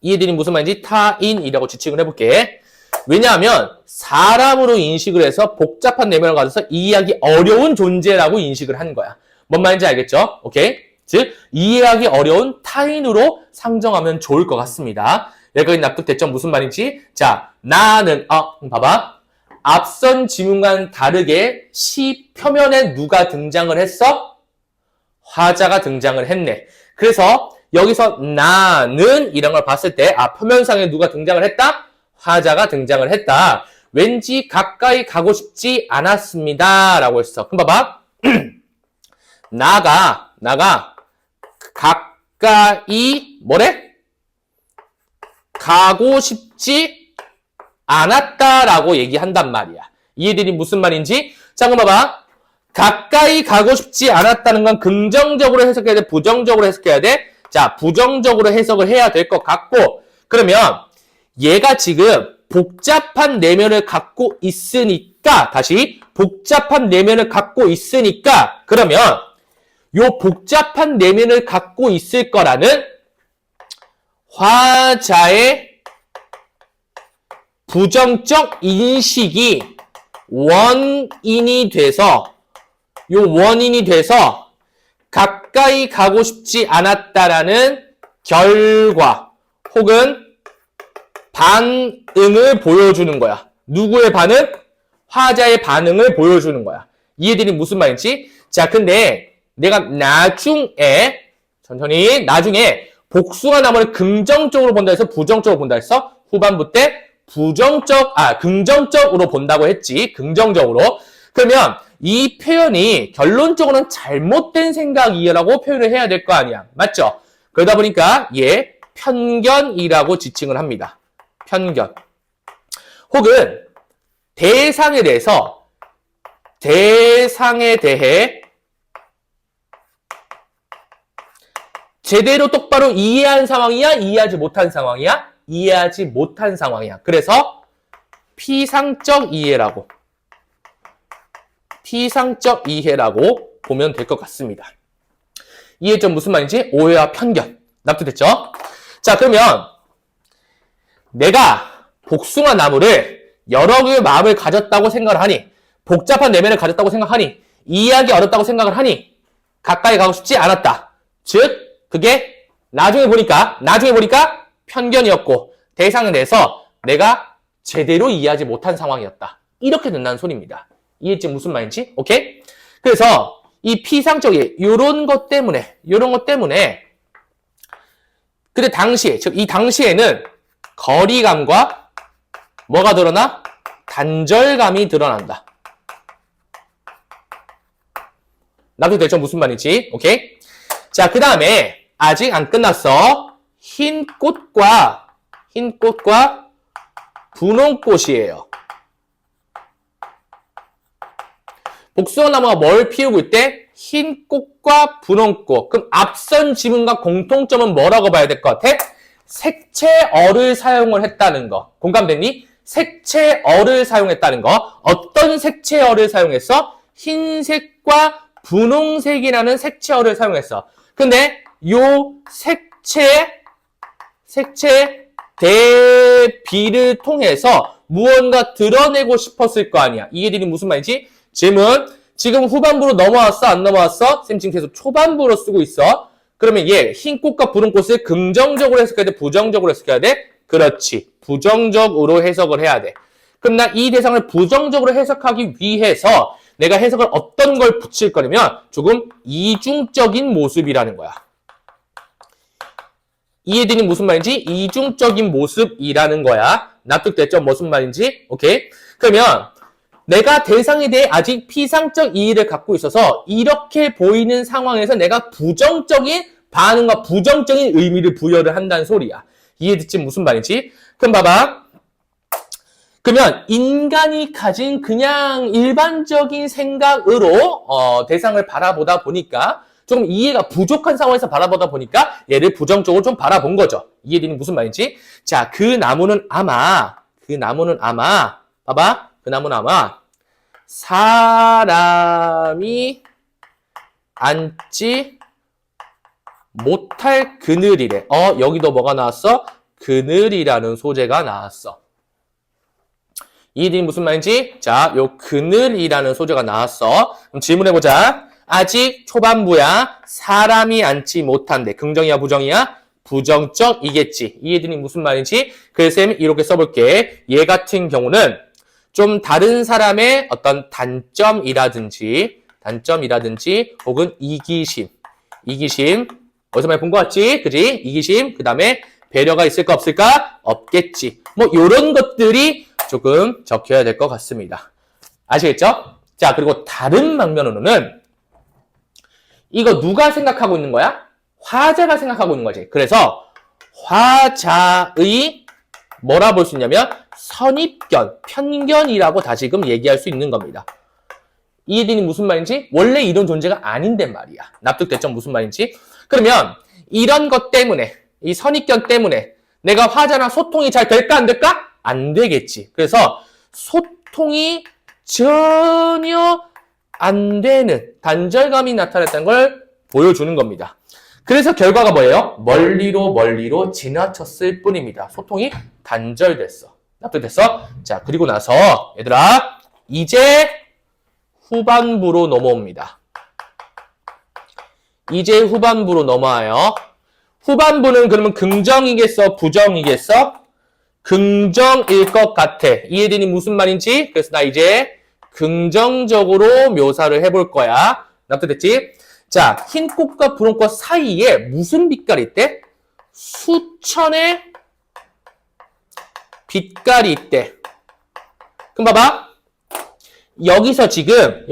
이해되니 무슨 말인지? 타인이라고 지칭을 해볼게. 왜냐하면 사람으로 인식을 해서 복잡한 내면을 가져서 이해하기 어려운 존재라고 인식을 한 거야. 뭔 말인지 알겠죠? 오케이? 즉 이해하기 어려운 타인으로 상정하면 좋을 것 같습니다. 여기까지 납득됐죠? 무슨 말인지? 자, 나는 봐봐. 앞선 지문과는 다르게 시 표면에 누가 등장을 했어? 화자가 등장을 했네. 그래서 여기서 나는 이런 걸 봤을 때 표면상에 누가 등장을 했다? 화자가 등장을 했다. 왠지 가까이 가고 싶지 않았습니다. 라고 했어. 그럼 봐봐. 나가 가까이 뭐래? 가고 싶지 않았다라고 얘기한단 말이야. 이해되니 무슨 말인지? 자, 그럼 봐봐. 가까이 가고 싶지 않았다는 건 긍정적으로 해석해야 돼? 부정적으로 해석해야 돼? 자, 부정적으로 해석을 해야 될 것 같고, 그러면 얘가 지금 복잡한 내면을 갖고 있으니까, 다시 복잡한 내면을 갖고 있으니까, 그러면 요 복잡한 내면을 갖고 있을 거라는 화자의 부정적 인식이 원인이 돼서 가까이 가고 싶지 않았다라는 결과 혹은 반응을 보여주는 거야. 누구의 반응? 화자의 반응을 보여주는 거야. 이해되니 무슨 말인지? 자, 근데 내가 나중에 복숭아 나무를 긍정적으로 본다 해서 부정적으로 본다 했어? 후반부 때 긍정적으로 본다고 했지. 긍정적으로. 그러면 이 표현이 결론적으로는 잘못된 생각이라고 표현을 해야 될 거 아니야. 맞죠? 그러다 보니까 얘 편견이라고 지칭을 합니다. 편견. 혹은 대상에 대해 제대로 똑바로 이해한 상황이야? 이해하지 못한 상황이야? 이해하지 못한 상황이야. 그래서 피상적 이해라고 보면 될 것 같습니다. 이해점 무슨 말인지? 오해와 편견. 납득됐죠? 자, 그러면 내가 복숭아 나무를 여러 개의 마음을 가졌다고 생각을 하니, 복잡한 내면을 가졌다고 생각하니, 이해하기 어렵다고 생각을 하니, 가까이 가고 싶지 않았다. 즉, 그게 나중에 보니까 편견이었고, 대상에 대해서 내가 제대로 이해하지 못한 상황이었다. 이렇게 된다는 소리입니다. 이해했지? 무슨 말인지? 오케이? 그래서 이 피상적 이해, 요런 것 때문에 근데 당시에, 즉 이 당시에는 거리감과 뭐가 드러나? 단절감이 드러난다. 나도 대충 무슨 말인지, 오케이? 자, 그 다음에 아직 안 끝났어. 흰 꽃과 분홍꽃이에요. 복숭아나무가 뭘 피우고 있대? 흰 꽃과 분홍꽃. 그럼 앞선 지문과 공통점은 뭐라고 봐야 될 것 같아? 색채어를 사용을 했다는 거. 공감됐니? 색채어를 사용했다는 거. 어떤 색채어를 사용했어? 흰색과 분홍색이라는 색채어를 사용했어. 근데 요 색채 대비를 통해서 무언가 드러내고 싶었을 거 아니야. 이해들이 무슨 말인지? 질문. 지금 후반부로 넘어왔어? 안 넘어왔어? 쌤 지금 계속 초반부로 쓰고 있어. 그러면 얘 흰 꽃과 분홍 꽃을 긍정적으로 해석해야 돼? 부정적으로 해석해야 돼? 그렇지. 부정적으로 해석을 해야 돼. 그럼 나 이 대상을 부정적으로 해석하기 위해서 내가 해석을 어떤 걸 붙일 거냐면 조금 이중적인 모습이라는 거야. 이해되니 무슨 말인지? 이중적인 모습이라는 거야. 납득됐죠? 무슨 말인지? 오케이? 그러면 내가 대상에 대해 아직 피상적 이해를 갖고 있어서 이렇게 보이는 상황에서 내가 부정적인 반응과 부정적인 의미를 부여를 한다는 소리야. 이해됐지? 무슨 말인지? 그럼 봐봐. 그러면 인간이 가진 그냥 일반적인 생각으로 대상을 바라보다 보니까 좀 이해가 부족한 상황에서 바라보다 보니까 얘를 부정적으로 좀 바라본 거죠. 이해되니 무슨 말인지? 자, 그 나무는 아마 봐봐. 그 나무는 아마 사람이 앉지 못할 그늘이래. 여기도 뭐가 나왔어? 그늘이라는 소재가 나왔어. 이해되니 무슨 말인지? 자, 요 그늘이라는 소재가 나왔어. 그럼 질문해보자. 아직 초반부야. 사람이 앉지 못한대. 긍정이야, 부정이야? 부정적이겠지. 이해되니 무슨 말인지? 그래서 쌤 이렇게 써볼게. 얘 같은 경우는 좀 다른 사람의 어떤 단점이라든지 혹은 이기심. 어디서 많이 본 것 같지? 그지? 이기심. 그 다음에 배려가 있을까 없을까? 없겠지. 뭐 요런 것들이 조금 적혀야 될 것 같습니다. 아시겠죠? 자, 그리고 다른 방면으로는 이거 누가 생각하고 있는 거야? 화자가 생각하고 있는 거지. 그래서 화자의 뭐라 볼 수 있냐면 선입견, 편견이라고 다시금 얘기할 수 있는 겁니다. 이해되니 무슨 말인지? 원래 이런 존재가 아닌데 말이야. 납득됐죠? 무슨 말인지? 그러면 이런 것 때문에, 이 선입견 때문에 내가 화자랑 소통이 잘 될까 안 될까? 안 되겠지. 그래서 소통이 전혀 안 되는 단절감이 나타났다는 걸 보여주는 겁니다. 그래서 결과가 뭐예요? 멀리로 지나쳤을 뿐입니다. 소통이 단절됐어. 납득됐어? 자, 그리고 나서 얘들아 이제 후반부로 넘어옵니다. 이제 후반부로 넘어와요. 후반부는 그러면 긍정이겠어? 부정이겠어? 긍정일 것 같아. 이해되니 무슨 말인지? 그래서 나 이제 긍정적으로 묘사를 해볼 거야. 납득됐지? 자, 흰 꽃과 분홍 꽃 사이에 무슨 빛깔이 있대? 수천의 빛깔이 있대. 그럼 봐봐. 여기서 지금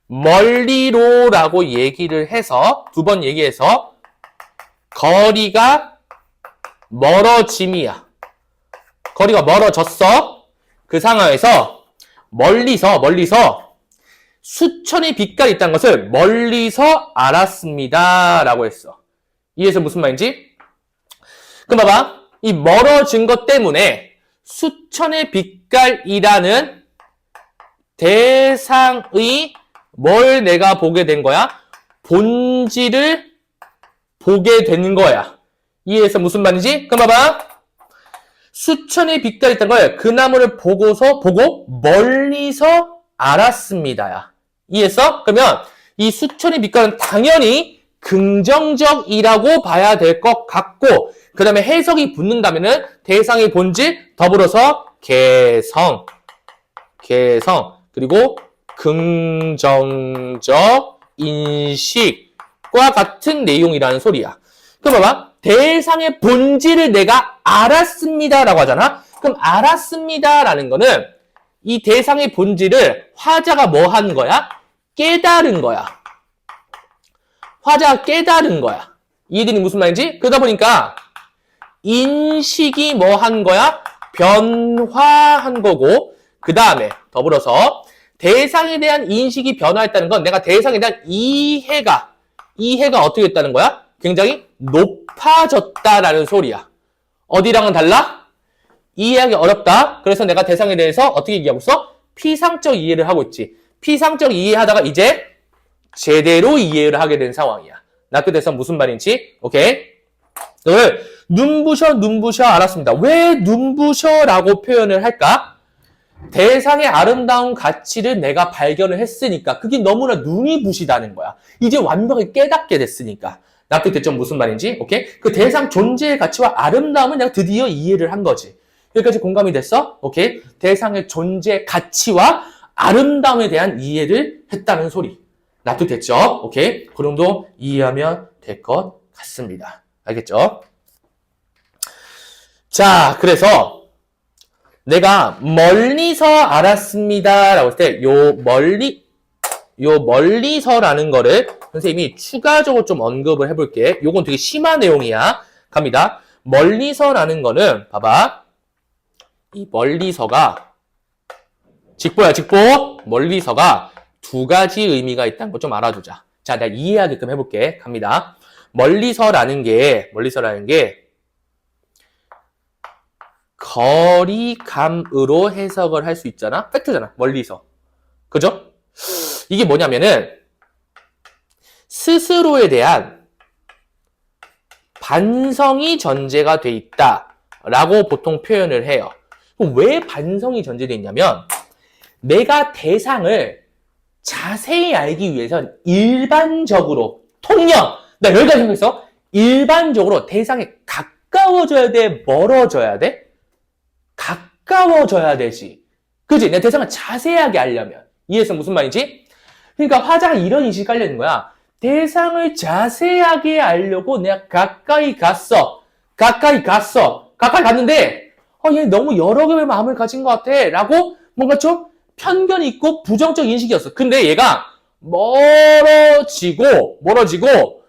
멀리로라고 얘기를 해서 두 번 얘기해서 거리가 멀어짐이야. 거리가 멀어졌어. 그 상황에서 멀리서 수천의 빛깔이 있다는 것을 멀리서 알았습니다. 라고 했어. 이해해서 무슨 말인지? 그럼 봐봐. 이 멀어진 것 때문에 수천의 빛깔이라는 대상의 뭘 내가 보게 된 거야? 본질을 보게 되는 거야. 이해해서 무슨 말인지? 그럼 봐봐. 수천의 빛깔이 있다는 걸 그 나무를 보고 멀리서 알았습니다야. 이해했어? 그러면 이 수천의 빛깔은 당연히 긍정적이라고 봐야 될 것 같고 그 다음에 해석이 붙는다면은 대상의 본질 더불어서 개성 그리고 긍정적 인식 같은 내용이라는 소리야. 그럼 봐봐. 대상의 본질을 내가 알았습니다라고 하잖아. 그럼 알았습니다라는 거는 이 대상의 본질을 화자가 뭐 한 거야? 깨달은 거야. 화자가 깨달은 거야. 이해되니 무슨 말인지? 그러다 보니까 인식이 뭐 한 거야? 변화한 거고, 그 다음에 더불어서 대상에 대한 인식이 변화했다는 건 내가 대상에 대한 이해가 어떻게 됐다는 거야? 굉장히 높아졌다라는 소리야. 어디랑은 달라? 이해하기 어렵다. 그래서 내가 대상에 대해서 어떻게 얘기하고 있어? 피상적 이해를 하고 있지. 피상적 이해하다가 이제 제대로 이해를 하게 된 상황이야. 나 끝에서 무슨 말인지? 오케이? 오늘 눈부셔 알았습니다. 왜 눈부셔라고 표현을 할까? 대상의 아름다운 가치를 내가 발견을 했으니까 그게 너무나 눈이 부시다는 거야. 이제 완벽하게 깨닫게 됐으니까. 납득됐죠? 무슨 말인지? 오케이? 그 대상 존재의 가치와 아름다움을 내가 드디어 이해를 한 거지. 여기까지 공감이 됐어? 오케이? 대상의 존재 가치와 아름다움에 대한 이해를 했다는 소리. 납득됐죠? 오케이? 그 정도 이해하면 될 것 같습니다. 알겠죠? 자, 그래서 내가 멀리서 알았습니다 라고 했을 때 요 멀리서라는 거를 선생님이 추가적으로 좀 언급을 해볼게. 요건 되게 심한 내용이야. 갑니다. 멀리서라는 거는 봐봐. 이 멀리서가 직보야, 직보. 멀리서가 두 가지 의미가 있다는 거 좀 알아두자. 자, 내가 이해하게끔 해볼게. 갑니다. 멀리서라는 게 거리감으로 해석을 할 수 있잖아? 팩트잖아. 멀리서. 그죠? 이게 뭐냐면은 스스로에 대한 반성이 전제가 돼 있다라고 보통 표현을 해요. 왜 반성이 전제되어 있냐면 내가 대상을 자세히 알기 위해선 일반적으로 통념 나 여기까지 생각했어. 일반적으로 대상에 가까워져야 돼? 멀어져야 돼? 가까워져야 되지. 그치? 내 대상을 자세하게 알려면. 이해해서 무슨 말인지? 그러니까 화자가 이런 인식이 깔려있는 거야. 대상을 자세하게 알려고 내가 가까이 갔는데 얘 너무 여러 개의 마음을 가진 것 같아 라고 뭔가 좀 편견이 있고 부정적 인식이었어. 근데 얘가 멀어지고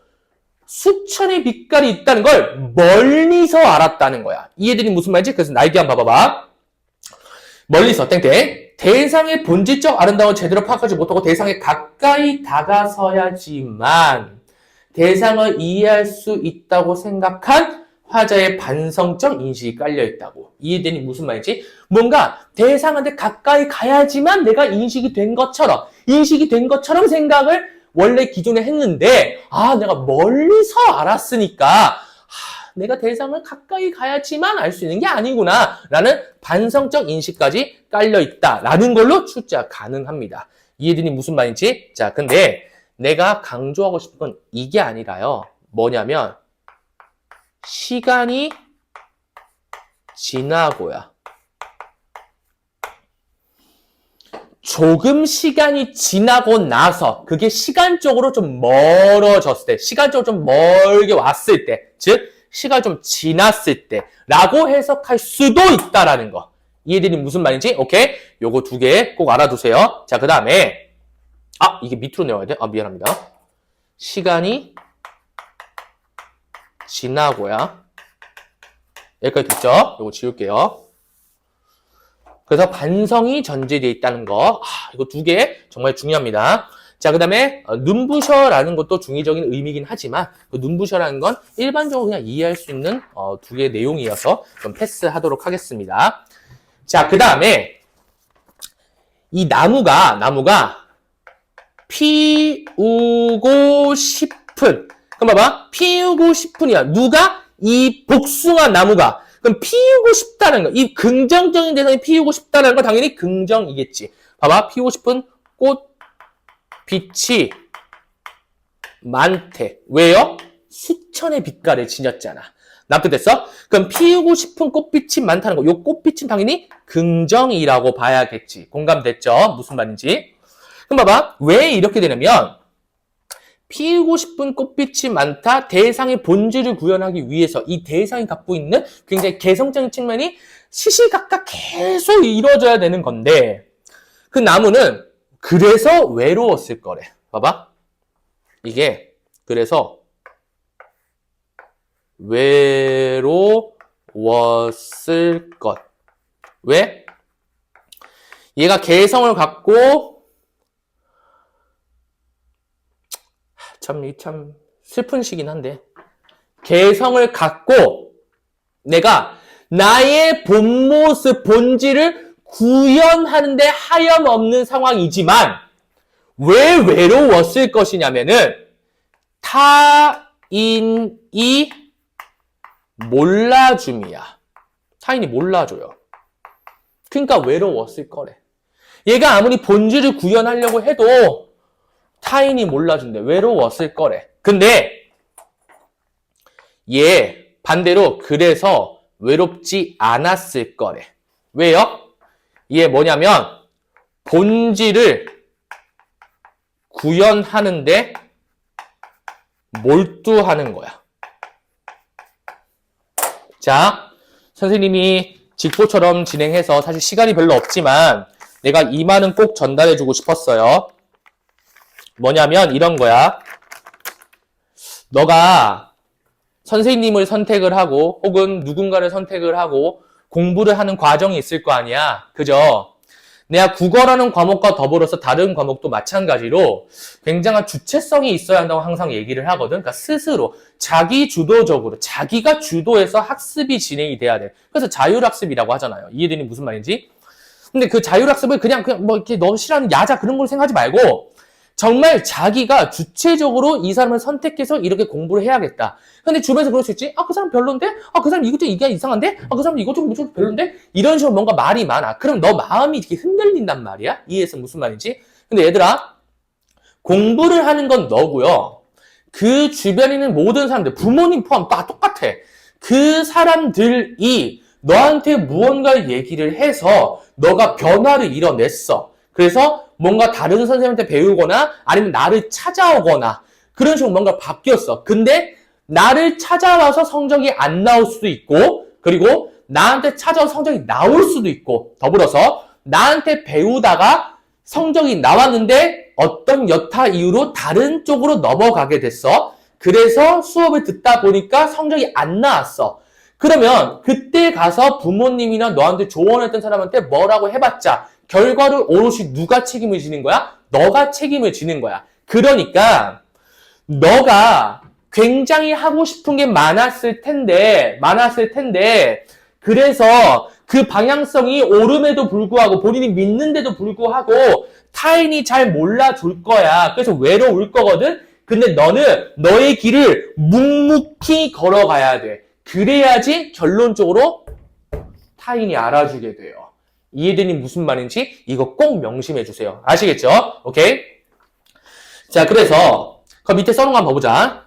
수천의 빛깔이 있다는 걸 멀리서 알았다는 거야. 이해되니 무슨 말인지? 그래서 날개 한번 봐봐봐. 멀리서 땡땡 대상의 본질적 아름다움을 제대로 파악하지 못하고 대상에 가까이 다가서야지만 대상을 이해할 수 있다고 생각한 화자의 반성적 인식이 깔려있다고. 이해되니 무슨 말인지? 뭔가 대상한테 가까이 가야지만 내가 인식이 된 것처럼 생각을 원래 기존에 했는데 내가 멀리서 알았으니까 내가 대상을 가까이 가야지만 알 수 있는 게 아니구나 라는 반성적 인식까지 깔려있다라는 걸로 출제가 가능합니다. 이해되니 무슨 말인지? 자, 근데 내가 강조하고 싶은 건 이게 아니라요. 뭐냐면 시간이 지나고야. 조금 시간이 지나고 나서 그게 시간적으로 좀 멀어졌을 때, 시간적으로 좀 멀게 왔을 때, 즉 시간이 좀 지났을 때 라고 해석할 수도 있다라는 거. 이해되니 무슨 말인지? 오케이? 요거 두 개 꼭 알아두세요. 자, 그 다음에 이게 밑으로 내려가야 돼? 미안합니다. 시간이 지나고야. 여기까지 됐죠? 요거 지울게요. 그래서 반성이 전제되어 있다는 거. 이거 두 개 정말 중요합니다. 자, 그 다음에 눈부셔라는 것도 중의적인 의미이긴 하지만 그 눈부셔라는 건 일반적으로 그냥 이해할 수 있는 두 개의 내용이어서 좀 패스하도록 하겠습니다. 자, 그 다음에 이 나무가 피우고 싶은 그럼 봐봐. 피우고 싶은이야. 누가? 이 복숭아 나무가. 그럼 피우고 싶다는 거. 이 긍정적인 대상이 피우고 싶다는 건 당연히 긍정이겠지. 봐봐. 피우고 싶은 꽃빛이 많대. 왜요? 수천의 빛깔을 지녔잖아. 납득됐어? 그럼 피우고 싶은 꽃빛이 많다는 거. 요 꽃빛은 당연히 긍정이라고 봐야겠지. 공감됐죠? 무슨 말인지? 그럼 봐봐. 왜 이렇게 되냐면 피우고 싶은 꽃빛이 많다. 대상의 본질을 구현하기 위해서 이 대상이 갖고 있는 굉장히 개성적인 측면이 시시각각 계속 이루어져야 되는 건데 그 나무는 그래서 외로웠을 거래. 봐봐. 이게 그래서 외로웠을 것. 왜? 얘가 개성을 갖고 참 슬픈 시긴 한데 개성을 갖고 내가 나의 본 모습, 본질을 구현하는데 하염없는 상황이지만 왜 외로웠을 것이냐면은 타인이 몰라줌이야. 타인이 몰라줘요. 그러니까 외로웠을 거래. 얘가 아무리 본질을 구현하려고 해도 타인이 몰라준대. 외로웠을 거래. 근데 얘 반대로 그래서 외롭지 않았을 거래. 왜요? 얘 뭐냐면 본질을 구현하는데 몰두하는 거야. 자, 선생님이 직보처럼 진행해서 사실 시간이 별로 없지만 내가 이 말은 꼭 전달해주고 싶었어요. 뭐냐면 이런 거야. 너가 선생님을 선택을 하고 혹은 누군가를 선택을 하고 공부를 하는 과정이 있을 거 아니야. 그죠? 내가 국어라는 과목과 더불어서 다른 과목도 마찬가지로 굉장한 주체성이 있어야 한다고 항상 얘기를 하거든. 그러니까 스스로 자기 주도적으로 자기가 주도해서 학습이 진행이 돼야 돼. 그래서 자율학습이라고 하잖아요. 이해되니 무슨 말인지? 근데 그 자율학습을 그냥 뭐 이렇게 너 싫어하는 야자 그런 걸 생각하지 말고 정말 자기가 주체적으로 이 사람을 선택해서 이렇게 공부를 해야겠다. 근데 주변에서 그럴 수 있지? 아, 그 사람 별론데? 아, 그 사람 이것 좀 이게 이상한데? 아, 그 사람 이것 좀 별론데? 이런 식으로 뭔가 말이 많아. 그럼 너 마음이 이렇게 흔들린단 말이야? 이해해서 무슨 말인지? 근데 얘들아, 공부를 하는 건 너고요. 그 주변에 있는 모든 사람들, 부모님 포함 다 똑같아. 그 사람들이 너한테 무언가를 얘기를 해서 너가 변화를 이뤄냈어. 그래서 뭔가 다른 선생님한테 배우거나 아니면 나를 찾아오거나 그런 식으로 뭔가 바뀌었어. 근데 나를 찾아와서 성적이 안 나올 수도 있고 그리고 나한테 찾아와서 성적이 나올 수도 있고 더불어서 나한테 배우다가 성적이 나왔는데 어떤 여타 이유로 다른 쪽으로 넘어가게 됐어. 그래서 수업을 듣다 보니까 성적이 안 나왔어. 그러면 그때 가서 부모님이나 너한테 조언했던 사람한테 뭐라고 해봤자 결과를 오롯이 누가 책임을 지는 거야? 너가 책임을 지는 거야. 그러니까 너가 굉장히 하고 싶은 게 많았을 텐데 그래서 그 방향성이 옳음에도 불구하고 본인이 믿는데도 불구하고 타인이 잘 몰라줄 거야. 그래서 외로울 거거든. 근데 너는 너의 길을 묵묵히 걸어가야 돼. 그래야지 결론적으로 타인이 알아주게 돼요. 이해되니 무슨 말인지 이거 꼭 명심해 주세요. 아시겠죠? 오케이? 자, 그래서 그 밑에 써놓은 거 한번 봐보자.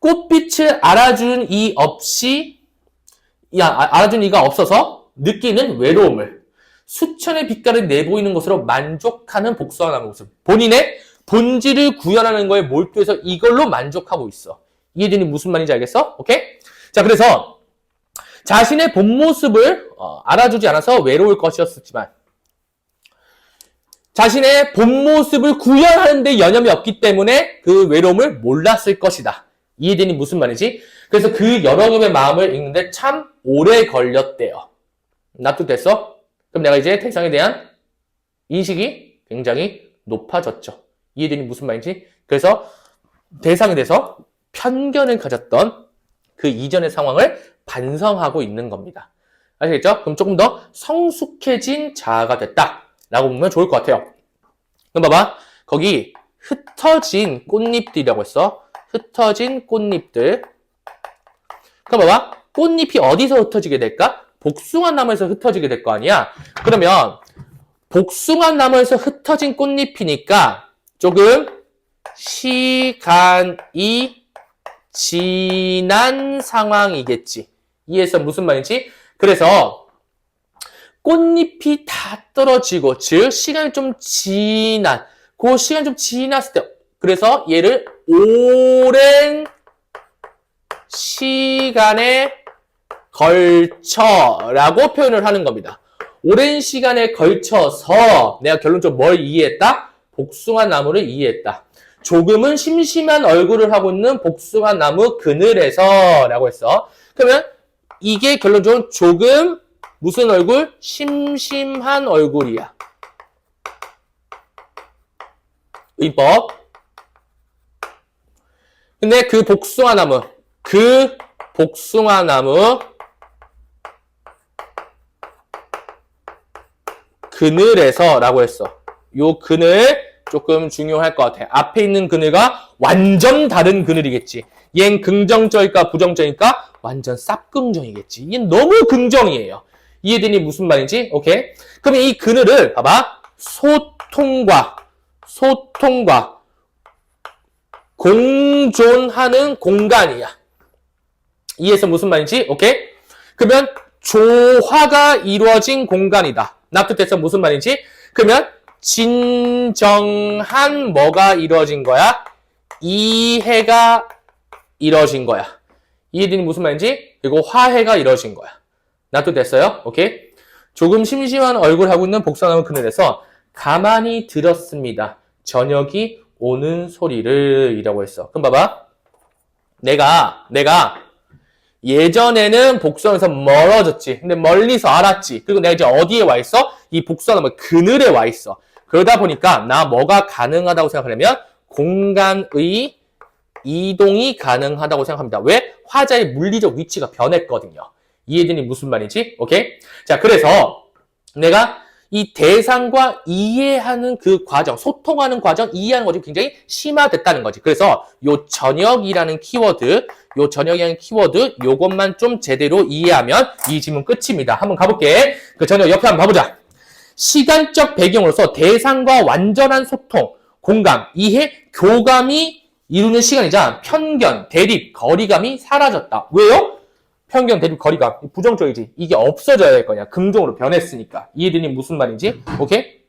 꽃빛을 알아준 이 없이 알아준 이가 없어서 느끼는 외로움을 수천의 빛깔을 내보이는 것으로 만족하는 복숭아나무 모습. 본인의 본질을 구현하는 거에 몰두해서 이걸로 만족하고 있어. 이해되니 무슨 말인지 알겠어? 오케이? 자, 그래서 자신의 본 모습을 알아주지 않아서 외로울 것이었지만 자신의 본 모습을 구현하는 데 여념이 없기 때문에 그 외로움을 몰랐을 것이다. 이해되니 무슨 말이지? 그래서 그 여러 겹의 마음을 읽는데 참 오래 걸렸대요. 납득됐어? 그럼 내가 이제 대상에 대한 인식이 굉장히 높아졌죠. 이해되니 무슨 말인지? 그래서 대상에 대해서 편견을 가졌던 그 이전의 상황을 반성하고 있는 겁니다. 아시겠죠? 그럼 조금 더 성숙해진 자아가 됐다라고 보면 좋을 것 같아요. 그럼 봐봐. 거기 흩어진 꽃잎들이라고 했어. 흩어진 꽃잎들. 그럼 봐봐. 꽃잎이 어디서 흩어지게 될까? 복숭아 나무에서 흩어지게 될 거 아니야? 그러면 복숭아 나무에서 흩어진 꽃잎이니까 조금 시간이 지난 상황이겠지. 이해해서 무슨 말인지? 그래서 꽃잎이 다 떨어지고 즉 시간이 좀 지난 그 시간이 좀 지났을 때 그래서 얘를 오랜 시간에 걸쳐라고 표현을 하는 겁니다. 오랜 시간에 걸쳐서 내가 결론적으로 뭘 이해했다? 복숭아나무를 이해했다. 조금은 심심한 얼굴을 하고 있는 복숭아나무 그늘에서 라고 했어. 그러면 이게 결론적으로 조금 무슨 얼굴? 심심한 얼굴이야. 의법. 근데 그 복숭아나무 그늘에서 라고 했어. 요 그늘 조금 중요할 것 같아. 앞에 있는 그늘과 완전 다른 그늘이겠지. 얜 긍정적일까 부정적일까? 완전 쌉긍정이겠지. 얘는 너무 긍정이에요. 이해되니 무슨 말인지? 오케이. 그럼 이 그늘을 봐봐. 소통과 공존하는 공간이야. 이해해서 무슨 말인지? 오케이. 그러면 조화가 이루어진 공간이다. 납득돼서 무슨 말인지? 그러면 진정한 뭐가 이루어진 거야? 이해가 이루어진 거야. 이해되니 무슨 말인지? 그리고 화해가 이루어진 거야. 납득됐어요? 오케이? 조금 심심한 얼굴 하고 있는 복숭아나무 그늘에서 가만히 들었습니다. 저녁이 오는 소리를 이라고 했어. 그럼 봐봐. 내가 예전에는 복숭아에서 멀어졌지. 근데 멀리서 알았지. 그리고 내가 이제 어디에 와 있어? 이 복숭아나무 그늘에 와 있어. 그러다 보니까 나 뭐가 가능하다고 생각하냐면 공간의 이동이 가능하다고 생각합니다. 왜? 화자의 물리적 위치가 변했거든요. 이해되니 무슨 말인지? 오케이? 자, 그래서 내가 이 대상과 이해하는 그 과정, 소통하는 과정, 이해하는 과정이 굉장히 심화됐다는 거지. 그래서 요 저녁이라는 키워드, 요것만 좀 제대로 이해하면 이 지문 끝입니다. 한번 가볼게. 그 저녁 옆에 한번 봐보자. 시간적 배경으로서 대상과 완전한 소통, 공감, 이해, 교감이 이루는 시간이자 편견, 대립, 거리감이 사라졌다. 왜요? 편견, 대립, 거리감. 부정적이지. 이게 없어져야 될 거냐. 긍정으로 변했으니까. 이해되니 무슨 말인지? 오케이?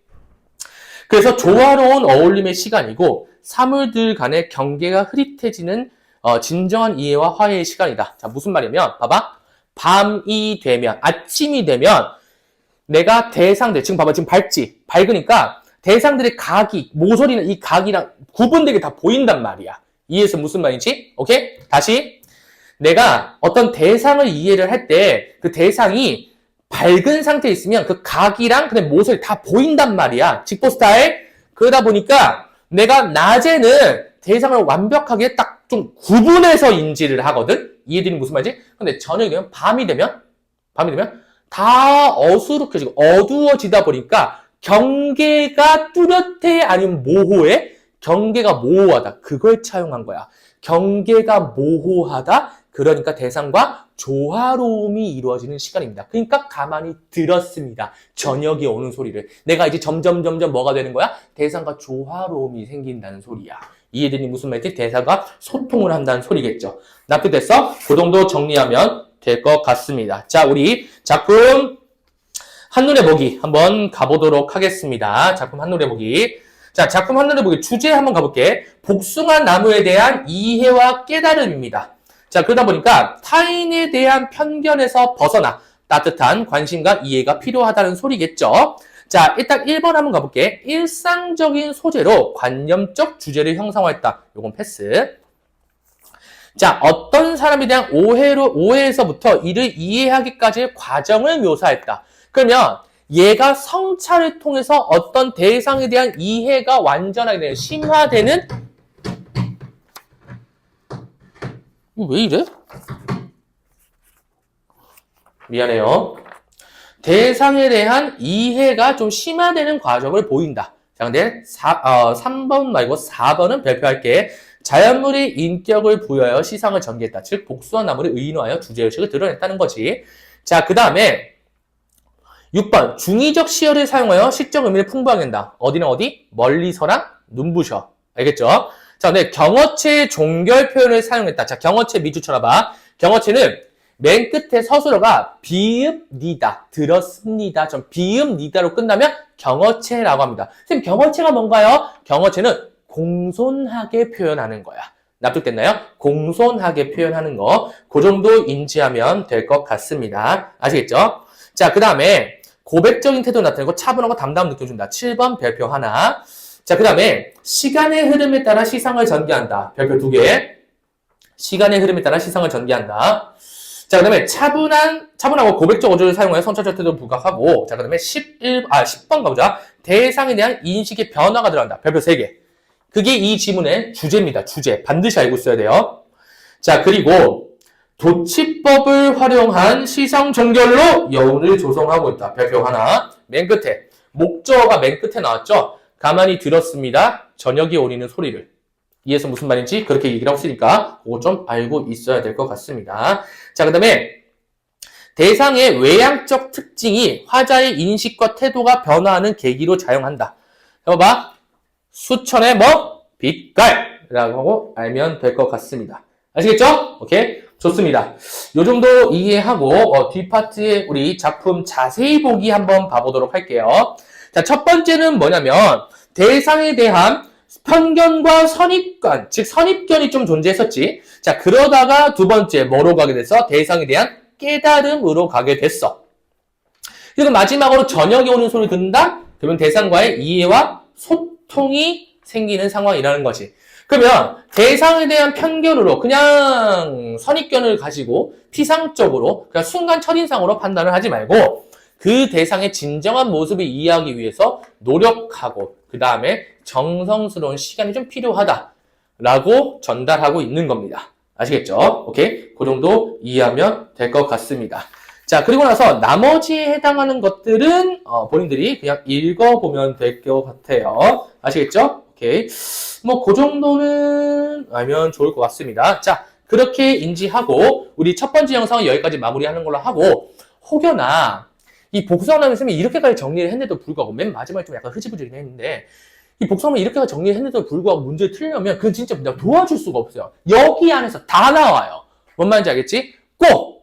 그래서 조화로운 어울림의 시간이고 사물들 간의 경계가 흐릿해지는 진정한 이해와 화해의 시간이다. 자, 무슨 말이냐면 봐봐. 밤이 되면, 아침이 되면 내가 대상들, 지금 봐봐. 지금 밝으니까 대상들의 각이, 모서리는 이 각이랑 구분되게 다 보인단 말이야. 이해해서 무슨 말인지? 오케이? 다시. 내가 어떤 대상을 이해를 할 때 그 대상이 밝은 상태에 있으면 그 각이랑 그냥 모서리 다 보인단 말이야. 직보 스타일. 그러다 보니까 내가 낮에는 대상을 완벽하게 딱 좀 구분해서 인지를 하거든? 이해되니 무슨 말인지? 근데 저녁이 되면 밤이 되면 다 어수룩해지고 어두워지다 보니까 경계가 뚜렷해 아니면 모호해? 경계가 모호하다. 그걸 차용한 거야. 경계가 모호하다. 그러니까 대상과 조화로움이 이루어지는 시간입니다. 그러니까 가만히 들었습니다. 저녁이 오는 소리를. 내가 이제 점점 뭐가 되는 거야? 대상과 조화로움이 생긴다는 소리야. 이해되니 무슨 말인지? 대상과 소통을 한다는 소리겠죠. 납득됐어? 그 정도 정리하면 될 것 같습니다. 자, 우리 작품 한눈에 보기 한번 가보도록 하겠습니다. 작품 한눈에 보기. 자, 작품 한눈에 보기 주제 한번 가볼게. 복숭아 나무에 대한 이해와 깨달음입니다. 자, 그러다 보니까 타인에 대한 편견에서 벗어나 따뜻한 관심과 이해가 필요하다는 소리겠죠. 자, 일단 1번 한번 가볼게. 일상적인 소재로 관념적 주제를 형성했다. 요건 패스. 자, 어떤 사람에 대한 오해에서부터 이를 이해하기까지의 과정을 묘사했다. 그러면 얘가 성찰을 통해서 어떤 대상에 대한 이해가 완전하게 되는, 심화되는, 왜 이래? 미안해요. 대상에 대한 이해가 좀 심화되는 과정을 보인다. 자, 근데 3번 말고 4번은 발표할게. 자연물의 인격을 부여하여 시상을 전개했다. 즉, 복숭아나무를 의인화하여 주제의식을 드러냈다는 거지. 자, 그 다음에 6번. 중의적 시열을 사용하여 시적 의미를 풍부하게 한다. 어디는 어디? 멀리서랑 눈부셔. 알겠죠? 자, 근데 경어체의 종결 표현을 사용했다. 자, 경어체 미주 쳐다봐. 경어체는 맨 끝에 서술어가 비읍니다. 들었습니다. 좀 비읍니다로 끝나면 경어체라고 합니다. 선생님, 경어체가 뭔가요? 경어체는 공손하게 표현하는 거야. 납득됐나요? 공손하게 표현하는 거. 그 정도 인지하면 될 것 같습니다. 아시겠죠? 자, 그 다음에 고백적인 태도 나타내고 차분하고 담다운 느낌 준다. 7번 별표 하나. 자, 그 다음에 시간의 흐름에 따라 시상을 전개한다. 별표 2개. 시간의 흐름에 따라 시상을 전개한다. 자, 그 다음에 차분하고 고백적 어조를 사용하여 선처적 태도를 부각하고, 자, 그 다음에 10번 가보자. 대상에 대한 인식의 변화가 들어간다. 별표 3개. 그게 이 지문의 주제입니다. 주제. 반드시 알고 있어야 돼요. 자, 그리고 도치법을 활용한 시상 전결로 여운을 조성하고 있다. 별표 하나. 맨 끝에. 목적어가 맨 끝에 나왔죠? 가만히 들었습니다. 저녁이 오리는 소리를. 이에서 무슨 말인지 그렇게 얘기를 하고 있으니까 그거 좀 알고 있어야 될 것 같습니다. 자, 그 다음에 대상의 외향적 특징이 화자의 인식과 태도가 변화하는 계기로 작용한다. 해봐봐. 수천의 빛깔이라고 하고 알면 될 것 같습니다. 아시겠죠? 오케이. 좋습니다. 요 정도 이해하고 뒷파트에 우리 작품 자세히 보기 한번 봐보도록 할게요. 자, 첫 번째는 뭐냐면 대상에 대한 편견과 선입관, 즉 선입견이 좀 존재했었지. 자, 그러다가 두 번째 뭐로 가게 됐어? 대상에 대한 깨달음으로 가게 됐어. 그리고 마지막으로 저녁에 오는 소리를 듣는다? 그러면 대상과의 이해와 소통이 생기는 상황이라는 거지. 그러면 대상에 대한 편견으로 그냥 선입견을 가지고 피상적으로 그냥 순간 첫인상으로 판단을 하지 말고 그 대상의 진정한 모습을 이해하기 위해서 노력하고 그 다음에 정성스러운 시간이 좀 필요하다라고 전달하고 있는 겁니다. 아시겠죠? 오케이? 그 정도 이해하면 될 것 같습니다. 자, 그리고 나서 나머지에 해당하는 것들은 본인들이 그냥 읽어보면 될 것 같아요. 아시겠죠? 오케이. 그 정도는 알면 좋을 것 같습니다. 자, 그렇게 인지하고 우리 첫 번째 영상은 여기까지 마무리하는 걸로 하고 혹여나 이 복수하는 쌤이 이렇게까지 정리를 했는데도 불구하고 맨 마지막에 좀 약간 흐지부지긴 했는데 이 복수하면 이렇게까지 정리를 했는데도 불구하고 문제를 틀려면 그건 진짜 내가 도와줄 수가 없어요. 여기 안에서 다 나와요. 뭔 말인지 알겠지? 꼭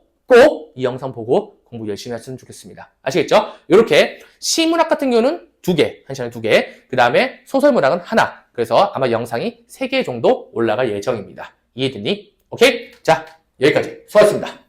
이 영상 보고 공부 열심히 하셨으면 좋겠습니다. 아시겠죠? 이렇게 시문학 같은 경우는 2개, 한 시간에 2개, 그 다음에 소설문학은 하나. 그래서 아마 영상이 3개 정도 올라갈 예정입니다. 이해됐니? 오케이? 자, 여기까지. 수고하셨습니다.